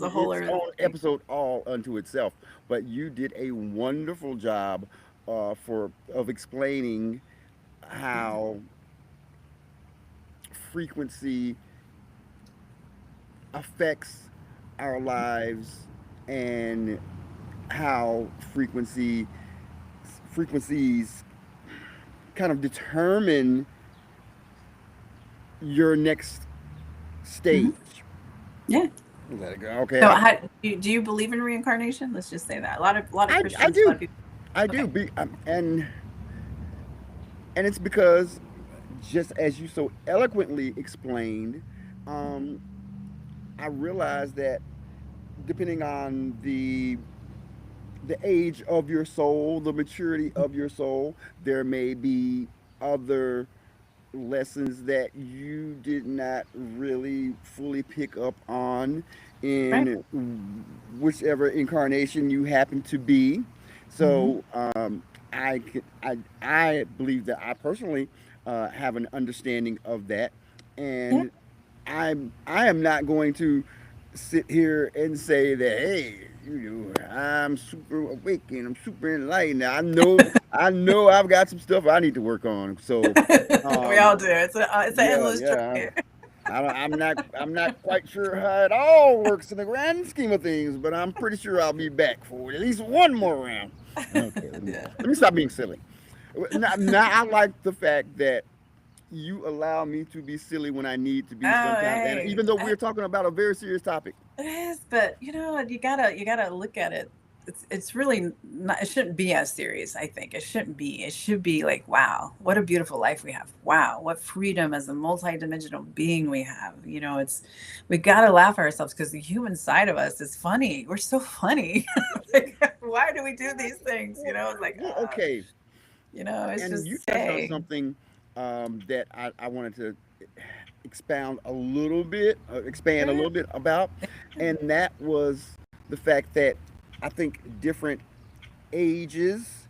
whole its other own thing. episode all unto itself. But you did a wonderful job for of explaining how frequency affects our lives and how frequencies kind of determine your next Hmm. stage. Yeah. Let it go. So, Okay, do you believe in reincarnation? Let's just say that a lot of I Christians, a lot do, of people. I Okay. do, and it's because just as you so eloquently explained, um, I realized that depending on the age of your soul, the maturity of your soul, there may be other lessons that you did not really fully pick up on Right. in whichever incarnation you happen to be. Hmm. So I believe that I personally have an understanding of that, Yeah. and I am not going to sit here and say that, hey, I'm super awake and I'm super enlightened. I know I've got some stuff I need to work on. So We um all do. It's an yeah, endless yeah. journey. I'm not quite sure how it all works in the grand scheme of things, but I'm pretty sure I'll be back for at least one more round. Okay, Yeah. let me stop being silly. Now I like the fact that you allow me to be silly when I need to be Oh, sometimes, and hey, even though we're talking about a very serious topic. it is, but you gotta look at it. It's really not. It shouldn't be as serious. I think it shouldn't be. It should be like, wow, what a beautiful life we have. Wow, what freedom as a multidimensional being we have. It's we gotta laugh at ourselves because the human side of us is funny. We're so funny. Like, why do we do these things? It's like, Okay, it's and just you touched on hey. something that I wanted to expound a little bit, expand a Yeah. little bit about, and that was the fact that I think different ages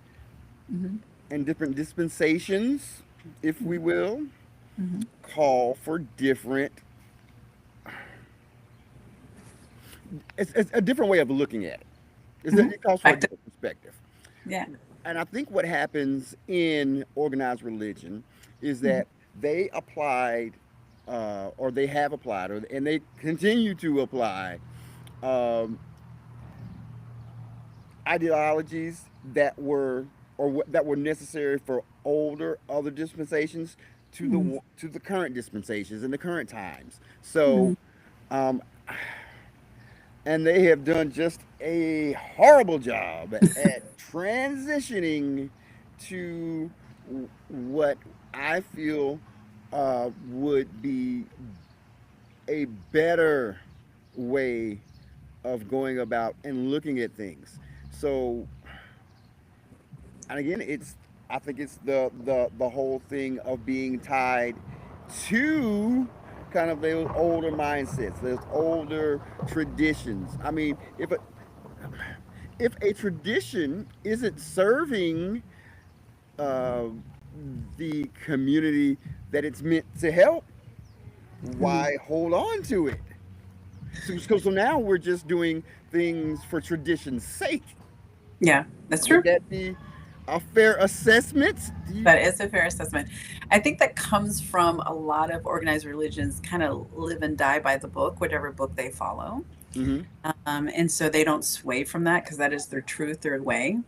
Hmm. and different dispensations, if we will, Hmm. call for different. It's a different way of looking at it. Hmm. It calls for a different perspective. Yeah. And I think what happens in organized religion is Hmm. that they applied, or they have applied, and they continue to apply um, ideologies that were that were necessary for older other dispensations Hmm. to the current dispensations and the current times. Hmm. So, um, and they have done just a horrible job at transitioning to what I feel would be a better way of going about and looking at things. So, and again, I think it's the whole thing of being tied to kind of those older mindsets, those older traditions. I mean, if a tradition isn't serving uh, the community that it's meant to help, Mhm. why hold on to it? So now we're just doing things for tradition's sake. Yeah, that's Would true. that be a fair assessment? Do you? That is a fair assessment. I think that comes from a lot of organized religions kind of live and die by the book, whatever book they follow. Mm-hmm. And so they don't sway from that because that is their truth, their way.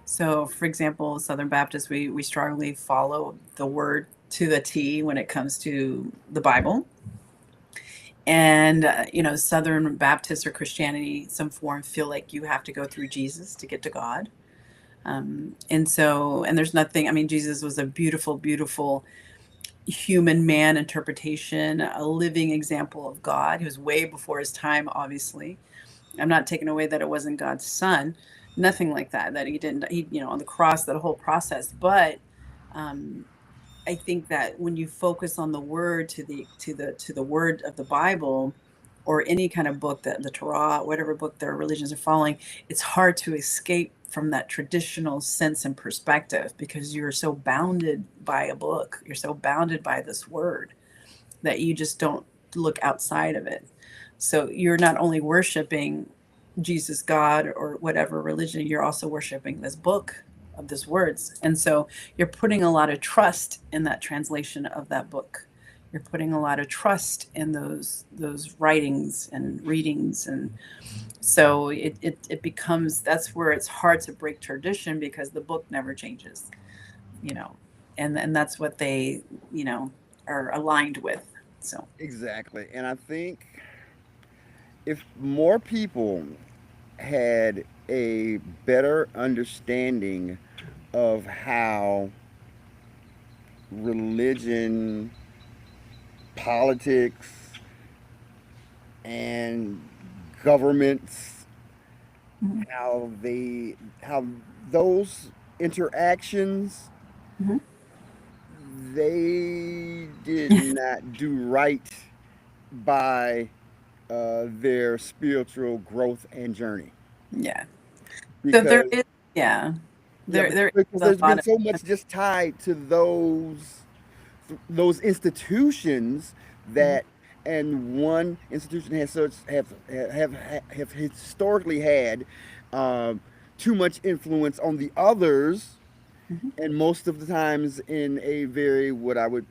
So, for example, Southern Baptists, we strongly follow the word to the T when it comes to the Bible. And, Southern Baptists or Christianity, some form, feel like you have to go through Jesus to get to God. And there's nothing, I mean, Jesus was a beautiful, beautiful human man interpretation, a living example of God. He was way before his time, obviously. I'm not taking away that it wasn't God's son, nothing like that, that he didn't, on the cross, that whole process. But um, I think that when you focus on the word to the word of the Bible, or any kind of book, that the Torah, whatever book their religions are following, it's hard to escape from that traditional sense and perspective because you're so bounded by a book. You're so bounded by this word that you just don't look outside of it. So you're not only worshiping Jesus, God, or whatever religion, you're also worshiping this book of these words. And so you're putting a lot of trust in that translation of that book. You're putting a lot of trust in those writings and readings. And so it becomes, that's where it's hard to break tradition because the book never changes, you know, and that's what they, you know, are aligned with. So Exactly. And I think if more people had a better understanding of how religion, politics, and governments, mhm, how those interactions, mhm. they did not do right by their spiritual growth and journey. Yeah. So there Because is, yeah, yeah, there is because a there's lot been of, so much just tied to those institutions mhm, that, and one institution has such have historically had um, too much influence on the others, mhm. and most of the times in a very, what I would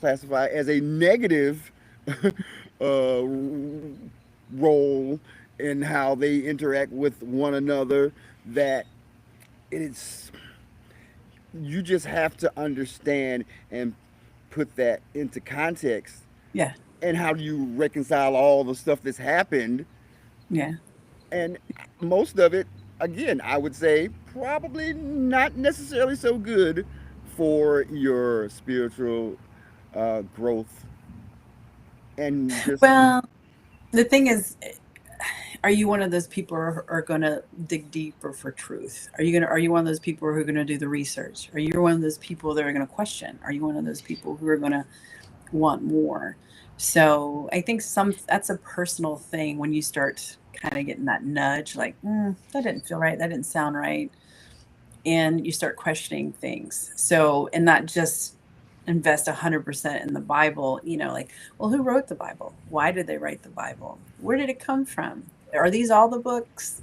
classify as a negative uh, role in how they interact with one another, that it's, you just have to understand and put that into context. Yeah, And how do you reconcile all the stuff that's happened? yeah. And most of it, again, I would say probably not necessarily so good for your spiritual growth, and just, Well, the thing is, are you one of those people who are going to dig deeper for truth? Are you one of those people who are going to do the research? Are you one of those people that are going to question? Are you one of those people who are going to want more? So I think that's a personal thing when you start kind of getting that nudge, like, that didn't feel right. That didn't sound right. And you start questioning things. So, and not just invest 100% in the Bible, like, well, who wrote the Bible? Why did they write the Bible? Where did it come from? Are these all the books?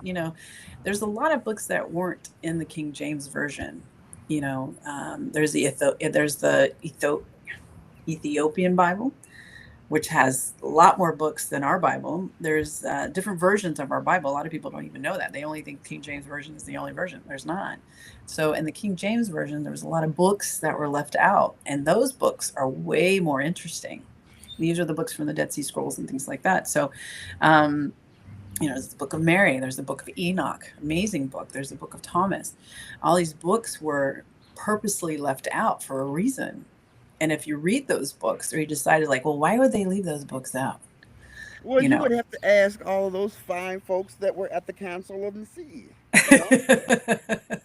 There's a lot of books that weren't in the King James version. There's the Ethiopian Bible, which has a lot more books than our Bible. There's different versions of our Bible. A lot of people don't even know that. They only think King James version is the only version. There's not. So in the King James version, there was a lot of books that were left out, and those books are way more interesting. These are the books from the Dead Sea Scrolls and things like that. So, um, there's the Book of Mary. There's the Book of Enoch, amazing book. There's the Book of Thomas. All these books were purposely left out for a reason. And if you read those books, or you decided, like, well, why would they leave those books out? well, You you know. would have to ask all of those fine folks that were at the Council of Nicaea. You know,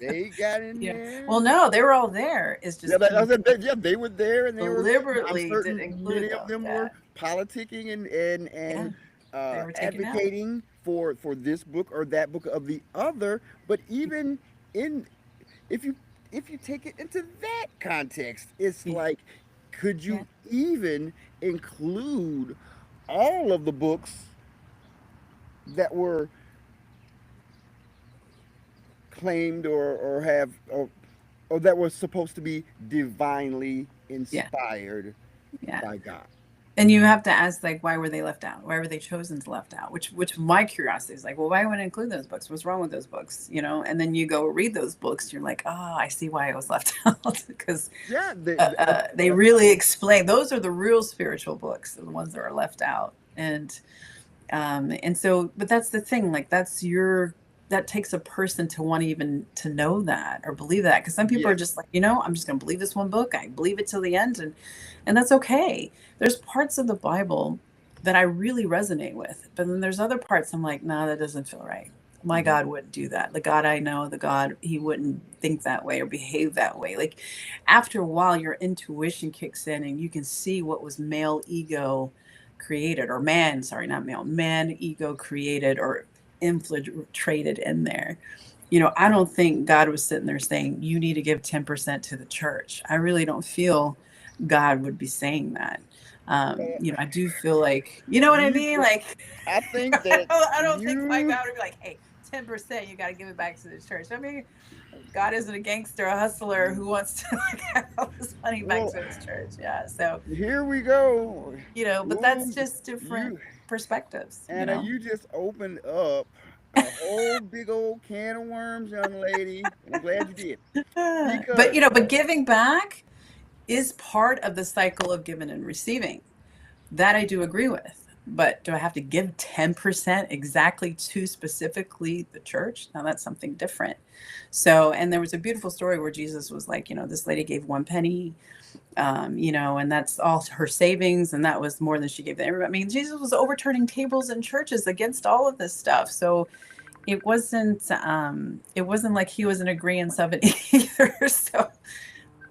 they got in Yeah. there. Well, no, they were all there. It's Yeah, just people I said, yeah, they were there, and they were. I'm deliberately didn't certain include many of them. them Yeah. were politicking and Yeah. They were taken out. advocating for this book or that book of the other. But even in, if you if you take it into that context, it's Yeah. like, could Yeah. you even include all of the books that were claimed or that were supposed to be divinely Yeah. inspired Yeah. by God? And you have to ask, like, why were they left out? Why were they chosen to left out? Which my curiosity is like, well, why would I include those books? What's wrong with those books? You know, and then you go read those books, you're like, oh, I see why it was left out because Yeah, they really explain. Those are the real spiritual books, the ones that are left out. And so, but that's the thing, like that takes a person to want to even to know that or believe that, because some people are yes, just like, I'm just going to believe this one book, I believe it till the end, and that's okay. There's parts of the Bible that I really resonate with, but then there's other parts I'm like, no, that doesn't feel right. My mhm, God wouldn't do that. The God I know, the God, he wouldn't think that way or behave that way. Like, after a while your intuition kicks in and you can see what was male ego created, or man, sorry, not male, man ego created or infiltrated in there. I don't think God was sitting there saying, you need to give 10% to the church. I really don't feel God would be saying that. uh, I do feel like, you know what I you. mean? Like, I think that I don't think my you. God would be like, hey, 10%, you got to give it back to the church. I mean, God isn't a gangster, a hustler who wants to like, have all this money back Well, to his church. Yeah. So, here we go. but that's Ooh, just different you, perspectives. Anna, you just opened up a whole big old can of worms, young lady. And I'm glad you did. But Because but giving back is part of the cycle of giving and receiving. That I do agree with. But do I have to give 10% exactly to specifically the church? Now that's something different. So, and there was a beautiful story where Jesus was like, this lady gave 1 penny, and that's all her savings, and that was more than she gave to everybody. I mean, Jesus was overturning tables in churches against all of this stuff. So it wasn't like he was in agreement of it either. So,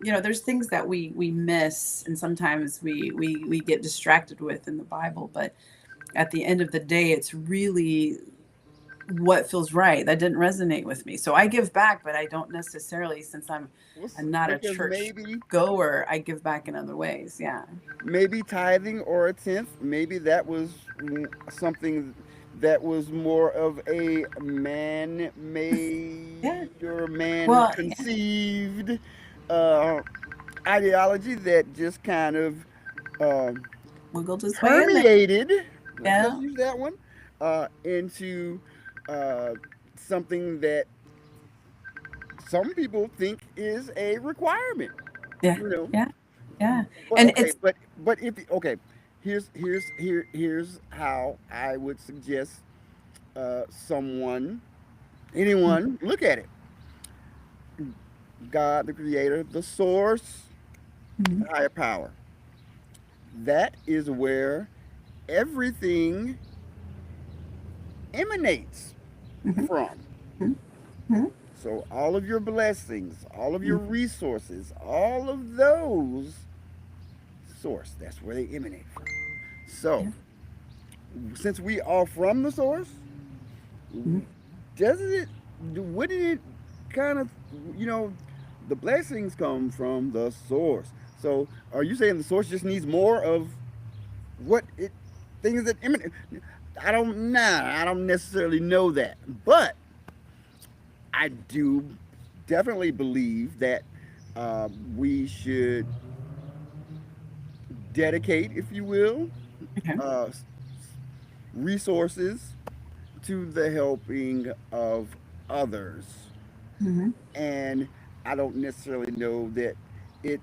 there's things that we miss, and sometimes we get distracted with in the Bible, but at the end of the day, it's really what feels right. That didn't resonate with me, so I give back, but I don't necessarily, since I'm not a because church goer, I give back in other ways. Yeah. maybe tithing or a tenth, maybe that was something that was more of a Yeah. man-made or Well, yeah. man-conceived uh, ideology that just kind of um Wiggled his way in there. permeated. Let's Yeah. use that one into uh, something that some people think is a requirement. Yeah. You know, Yeah. Yeah. but And okay, it's but if okay, here's how I would suggest someone, anyone, look at it. God, the Creator, the Source, Mhm. the higher power. That is where everything emanates Mhm. from. Mhm. Mhm. So all of your blessings, all of your Mhm. resources, all of those source, that's where they emanate from. So Yeah. since we are from the source, Mhm. doesn't it, wouldn't it kind of, you know, the blessings come from the source. So are you saying the source just needs more of what it, things that emanate? I don't necessarily know that, but I do definitely believe that we should dedicate, if you will, Okay. uh, resources to the helping of others. Mhm. And I don't necessarily know that it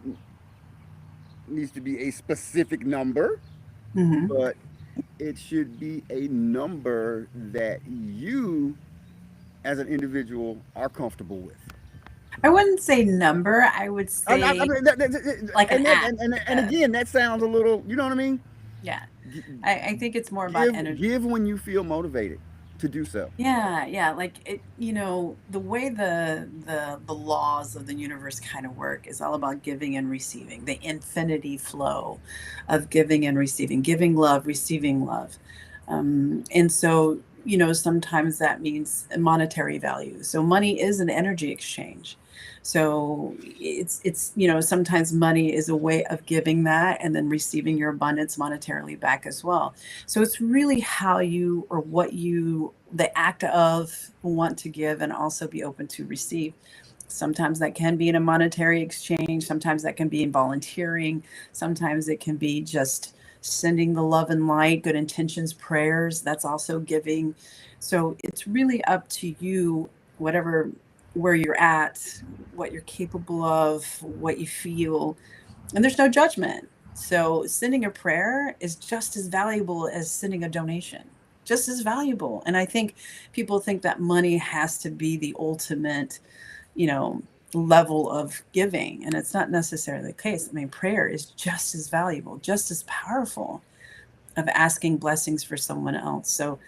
needs to be a specific number, Mhm. but it should be a number that you, as an individual, are comfortable with. I wouldn't say number. I would I say mean, like an act. Like and a again, that sounds a little, you know what I mean? Yeah. G- I think it's more about energy. give when you feel motivated to do so. Yeah, yeah. Like the way the laws of the universe kind of work is all about giving and receiving, the infinity flow of giving and receiving, giving love, receiving love. And so sometimes that means monetary value. So money is an energy exchange. So sometimes money is a way of giving that and then receiving your abundance monetarily back as well. So it's really how you or what you, the act of want to give and also be open to receive. Sometimes that can be in a monetary exchange. Sometimes that can be in volunteering. Sometimes it can be just sending the love and light, good intentions, prayers. That's also giving. So it's really up to you, whatever, where you're at, what you're capable of, what you feel. And there's no judgment. So sending a prayer is just as valuable as sending a donation, just as valuable. And I think people think that money has to be the ultimate, you know, level of giving. And it's not necessarily the case. I mean, prayer is just as valuable, just as powerful of asking blessings for someone else. So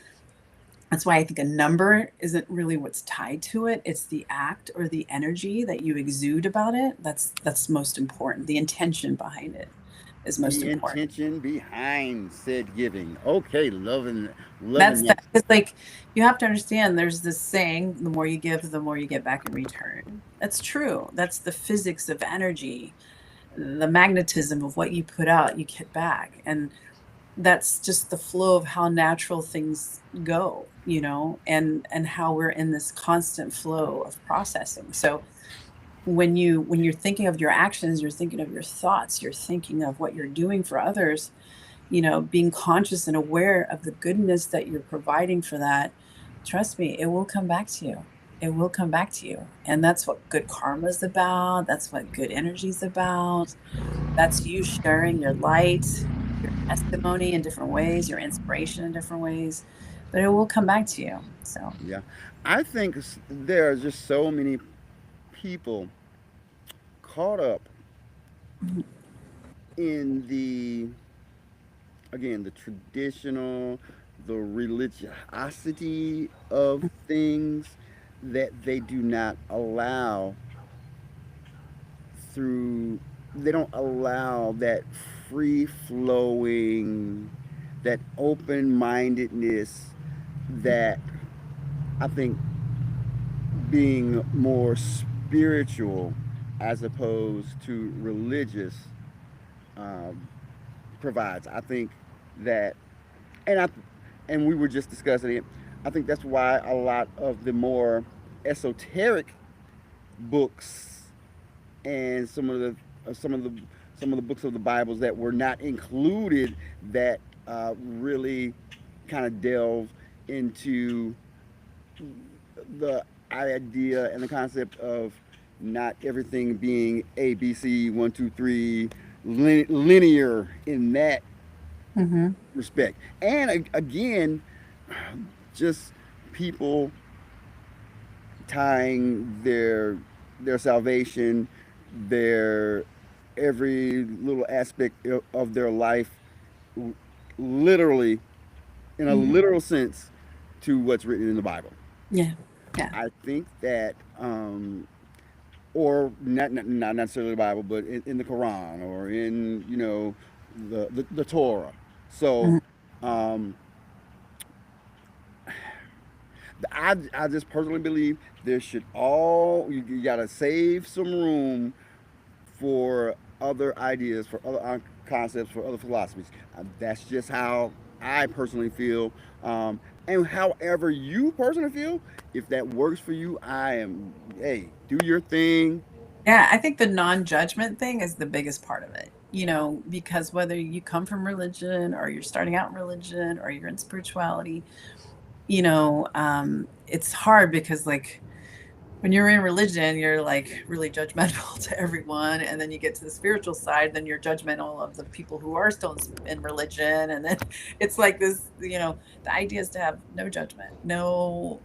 that's why I think a number isn't really what's tied to it. It's the act or the energy that you exude about it. That's most important. The intention behind it is most The important. intention behind said giving. Okay, loving That's that. that. It's like you have to understand. There's this saying: the more you give, the more you get back in return. That's true. That's the physics of energy, the magnetism of what you put out, you get back, and that's just the flow of how natural things go, and how we're in this constant flow of processing. So when you're thinking of your actions, you're thinking of your thoughts, you're thinking of what you're doing for others, being conscious and aware of the goodness that you're providing for that. Trust me, it will come back to you. It will come back to you. And that's what good karma is about. That's what good energy is about. That's you sharing your light, your testimony in different ways, your inspiration in different ways, but it will come back to you. So, Yeah, I think there are just so many people caught up mhm, in the, again, the traditional, the religiosity of things that they do not allow through, they don't allow that free flowing, that open mindedness that I think being more spiritual as opposed to religious um, provides. I think that, and I, and we were just discussing it. I think that's why a lot of the more esoteric books and some of the books of the Bibles that were not included that really kind of delve into the idea and the concept of not everything being A, B, C, one, two, three, linear in that mhm, respect. And again, just people tying their salvation, their every little aspect of their life, literally, in a mhm. literal sense, to what's written in the Bible. Yeah, yeah. I think that, or not necessarily the Bible, but in the Quran or in the Torah. So, Mhm. um, I just personally believe there should you gotta save some room for other ideas, for other concepts, for other philosophies. That's just how I personally feel. And however you personally feel, if that works for you, hey, do your thing. Yeah, I think the non-judgment thing is the biggest part of it. Because whether you come from religion or you're starting out in religion or you're in spirituality, it's hard because like when you're in religion, you're like really judgmental to everyone. And then you get to the spiritual side, then you're judgmental of the people who are still in religion. And then it's like this, the idea is to have no judgment, no,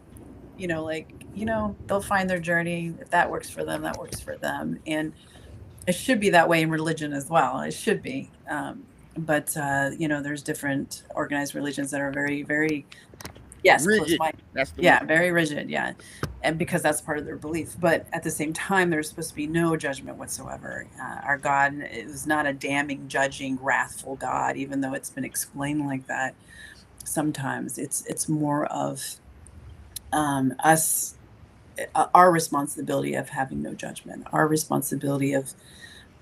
they'll find their journey. If that works for them, that works for them. And it should be that way in religion as well. It should be. But there's different organized religions that are very, very, yes, close Rigid. minded. That's the Yeah, word. very rigid. Yeah. And because that's part of their belief. But at the same time, there's supposed to be no judgment whatsoever. Our God is not a damning, judging, wrathful God, even though it's been explained like that. sometimes it's more of us, our responsibility of having no judgment, our responsibility of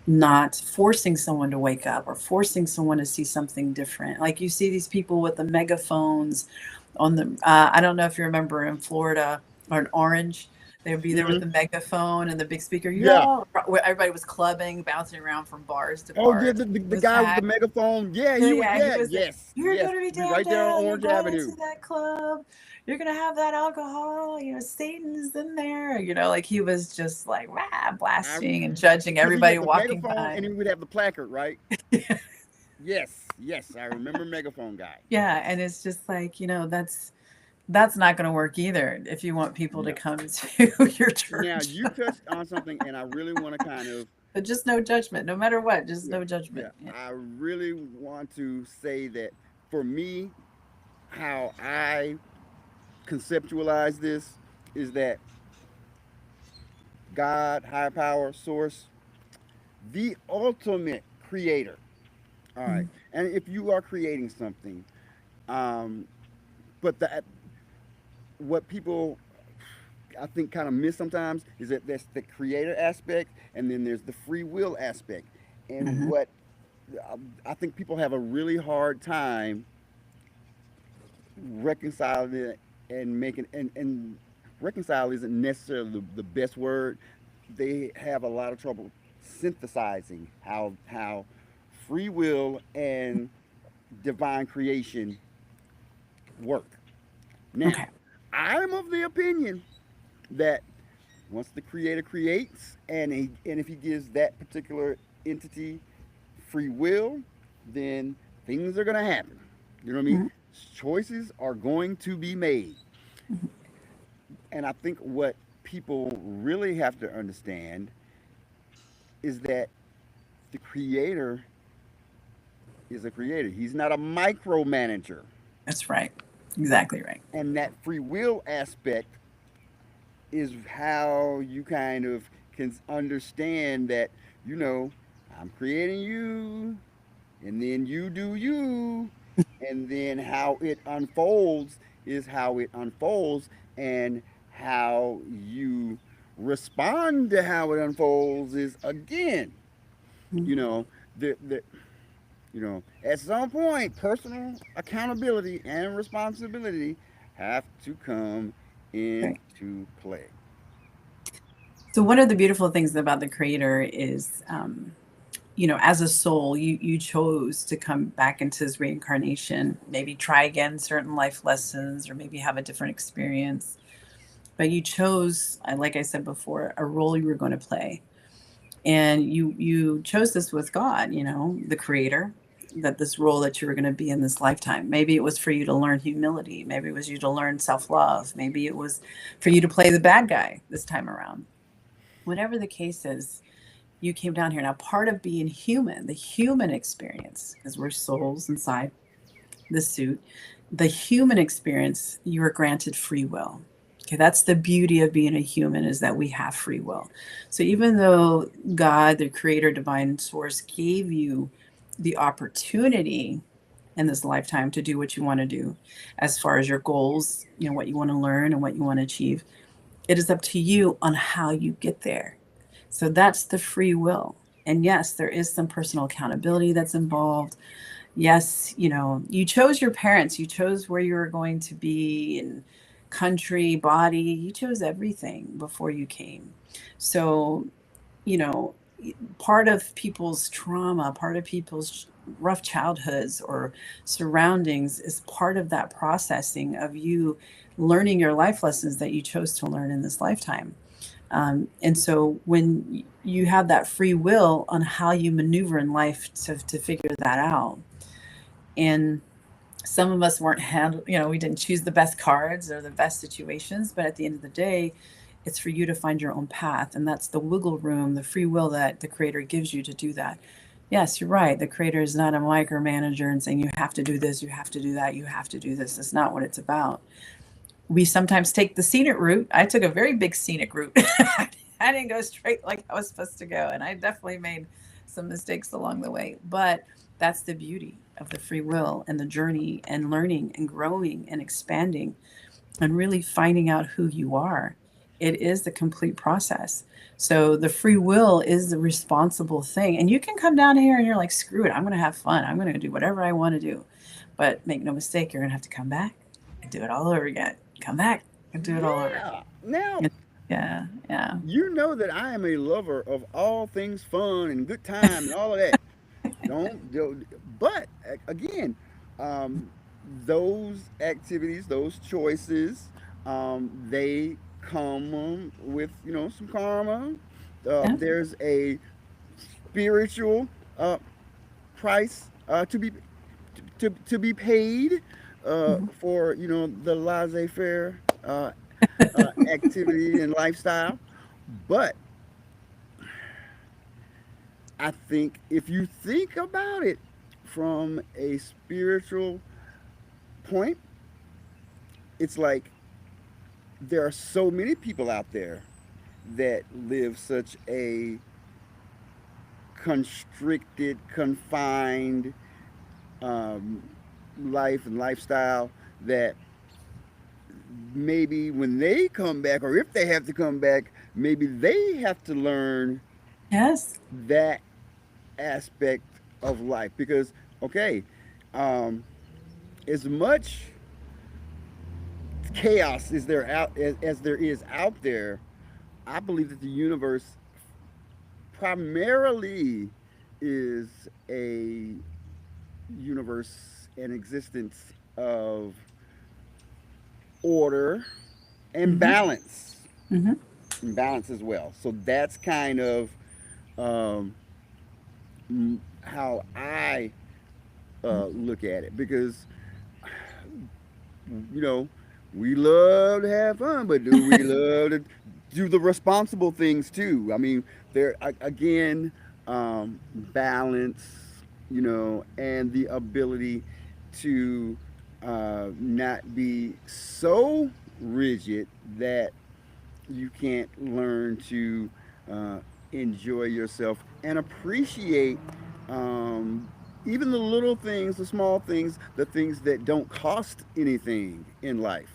not forcing someone to wake up or forcing someone to see something different. Like you see these people with the megaphones on the, I don't know if you remember in Florida or in Orange, they would be there with Hmm. the megaphone and the big speaker. Yeah. Yeah, where everybody was clubbing, bouncing around from bars to Oh yeah, bars. the It was guy with the packed. megaphone. Yeah, Yeah, he was. yeah, he Yeah, was. yes, You're yes. gonna be Be damn right there on down. You're Orange going Avenue. into that club. You're gonna have that alcohol. Satan's in there. Like he was just like rah, I blasting and judging Because he everybody had the walking megaphone by. and he would have the placard, right? Yes, yes. I remember megaphone guy. Yeah, and it's just like that's not going to work either if you want people to No. come to your Now church. you touched on something, and I really want to kind of, But just no judgment, no matter what. Just yeah, no yeah. judgment. Yeah. I really want to say that for me, how I conceptualize this is that God, higher power, source, the ultimate creator. All right. Mhm. And if you are creating something, um, but what people I think kind of miss sometimes is that there's the creator aspect and then there's the free will aspect. And Mhm. what I think people have a really hard time reconciling it and making and reconcile isn't necessarily the best word. They have a lot of trouble synthesizing how free will and divine creation work. Now, Okay. I'm of the opinion that once the creator creates and if he gives that particular entity free will, then things are going to happen. You know what I mean? Mhm. Choices are going to be made. Mhm. And I think what people really have to understand is that the creator is a creator. He's not a micromanager. That's right. Exactly right. And that free will aspect is how you kind of can understand that, you know, I'm creating you, and then you do you, and then how it unfolds is how it unfolds, and how you respond to how it unfolds is again, Mhm. you know, the at some point personal accountability and responsibility have to come Right. into play. So one of the beautiful things about the creator is, as a soul, you chose to come back into this reincarnation, maybe try again certain life lessons, or maybe have a different experience. But you chose, like I said before, a role you were going to play, and you chose this with God, the creator, that this role that you were going to be in this lifetime. Maybe it was for you to learn humility, maybe it was you to learn self-love, maybe it was for you to play the bad guy this time around. Whatever the case is, you came down here. Now, part of being human, the human experience, because we're souls inside the suit, the human experience, you are granted free will. Okay, that's the beauty of being a human, is that we have free will. So even though God, the creator, divine source, gave you the opportunity in this lifetime to do what you want to do, as far as your goals, what you want to learn and what you want to achieve, it is up to you on how you get there. So that's the free will. And yes, there is some personal accountability that's involved. Yes, you chose your parents, you chose where you were going to be, and country, body, you chose everything before you came. So, you know, part of people's trauma, part of people's rough childhoods or surroundings is part of that processing of you learning your life lessons that you chose to learn in this lifetime. And so when you have that free will on how you maneuver in life to figure that out, and some of us weren't handled, we didn't choose the best cards or the best situations, but at the end of the day, it's for you to find your own path. And that's the wiggle room, the free will that the creator gives you to do that. Yes, you're right. The creator is not a micromanager and saying you have to do this, you have to do that, you have to do this. That's not what it's about. We sometimes take the scenic route. I took a very big scenic route. I didn't go straight like I was supposed to go. And I definitely made some mistakes along the way, but that's the beauty of the free will and the journey and learning and growing and expanding and really finding out who you are. It is the complete process. So the free will is the responsible thing. And you can come down here and you're like, screw it, I'm going to have fun. I'm going to do whatever I want to do. But make no mistake, you're going to have to come back and do it all over again. Come back and do it all over. Yeah. Now, Yeah, yeah. you know that I am a lover of all things fun and good time and all of that. But again, um, those activities, those choices, they come with some karma. Yeah. There's a spiritual price to be paid Mhm. for the laissez-faire activity and lifestyle. But I think if you think about it from a spiritual point, it's like there are so many people out there that live such a constricted, confined um, life and lifestyle that maybe when they come back, or if they have to come back, maybe they have to learn Yes. that aspect of life. Because, okay, um, as much chaos as there is out there, I believe that the universe primarily is a universe and existence of order and Hmm. balance, Hmm. and balance as well. So that's kind of um, how I look at it, because you know we love to have fun, but do we love to do the responsible things too? I mean, again, balance, and the ability to not be so rigid that you can't learn to uh, enjoy yourself and appreciate even the little things, the small things, the things that don't cost anything in life.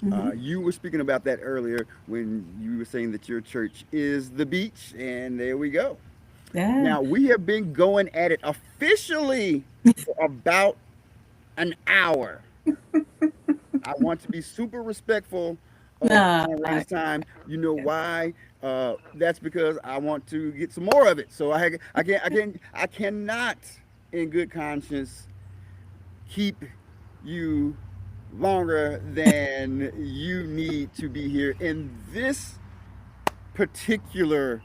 Hmm. You were speaking about that earlier when you were saying that your church is the beach, and there we go. Yeah. Now, we have been going at it officially for about an hour. I want to be super respectful of No. Ana Reina's time. You know why? That's because I want to get some more of it. So I cannot, in good conscience, keep you longer than you need to be here in this particular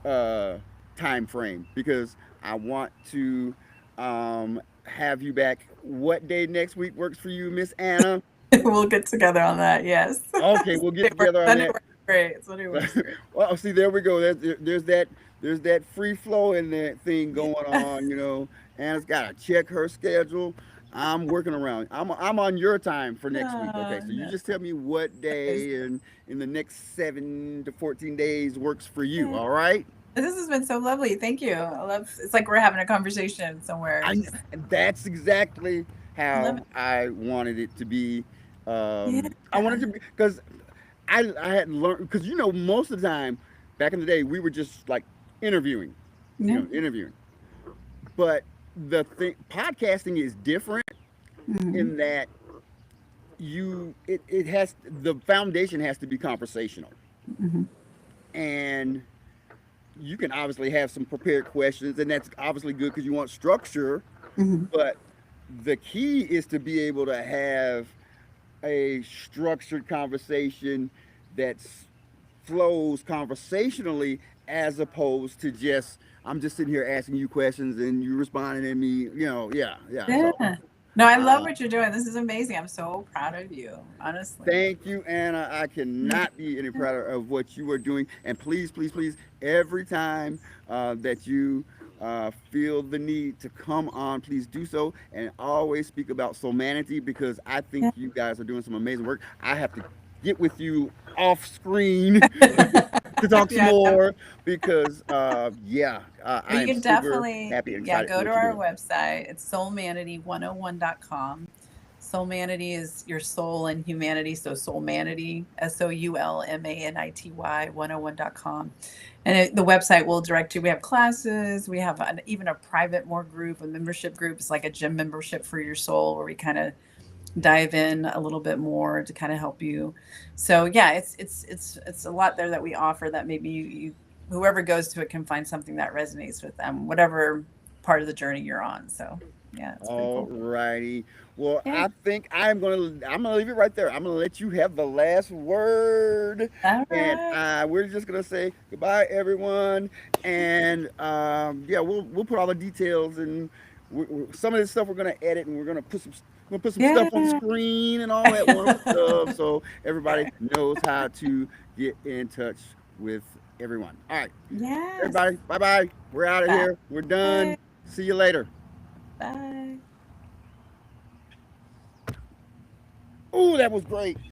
uh, time frame, because I want to have you back. What day next week works for you, Miss Anna? We'll get together on that. Yes. Okay, we'll get It works. together on Sunday that. works great. Sunday works great. Well, see, there we go. There's that free flow in that thing going on. Anna's got to check her schedule. I'm working around. I'm on your time for next week. Okay, so you No. just tell me what Yes. day and in the next 7 to 14 days works for you. All right. This has been so lovely. Thank you. I love. It's like we're having a conversation somewhere. I That's exactly I love how it. I wanted it to be. Yeah. I wanted to be, because I had learned, because most of the time back in the day we were just like interviewing, Yeah. interviewing. But the thing, podcasting is different Hmm. in that it has, the foundation has to be conversational, Hmm. and you can obviously have some prepared questions, and that's obviously good because you want structure. Hmm. But the key is to be able to have a structured conversation that flows conversationally, as opposed to just I'm just sitting here asking you questions and you responding to me. Yeah, yeah. So Yeah. No, I love uh, what you're doing. This is amazing. I'm so proud of you, honestly. thank you, Anna. I cannot be any prouder of what you are doing. And please, please, please, every time that you feel the need to come on, please do so. And always speak about Soulmanity, because I think Yeah. you guys are doing some amazing work. I have to get with you off screen to talk some Yeah. more because yeah, But I you am can super definitely, happy and yeah, excited for go to what you're our doing. website. It's soulmanity101.com. Soulmanity is your soul and humanity. So Soulmanity, SOULMANITY 101.com. And the website will direct you. We have classes. We have even a private more group, a membership group. It's like a gym membership for your soul where we kind of dive in a little bit more to kind of help you. So yeah, it's a lot there that we offer that maybe you whoever goes to it can find something that resonates with them, whatever part of the journey you're on. So yeah, it's pretty All cool. righty. Well, Yeah. I think I'm gonna leave it right there. I'm gonna let you have the last word, All and right. we're just gonna say goodbye, everyone. And yeah, we'll put all the details and some of this stuff we're gonna edit, and we're gonna put some stuff on the Yeah. screen and all that wonderful stuff, so everybody knows how to get in touch with everyone. All right, Yes. everybody. Bye bye. We're out of here. We're Bye. done. See you later. Bye. Ooh, that was great.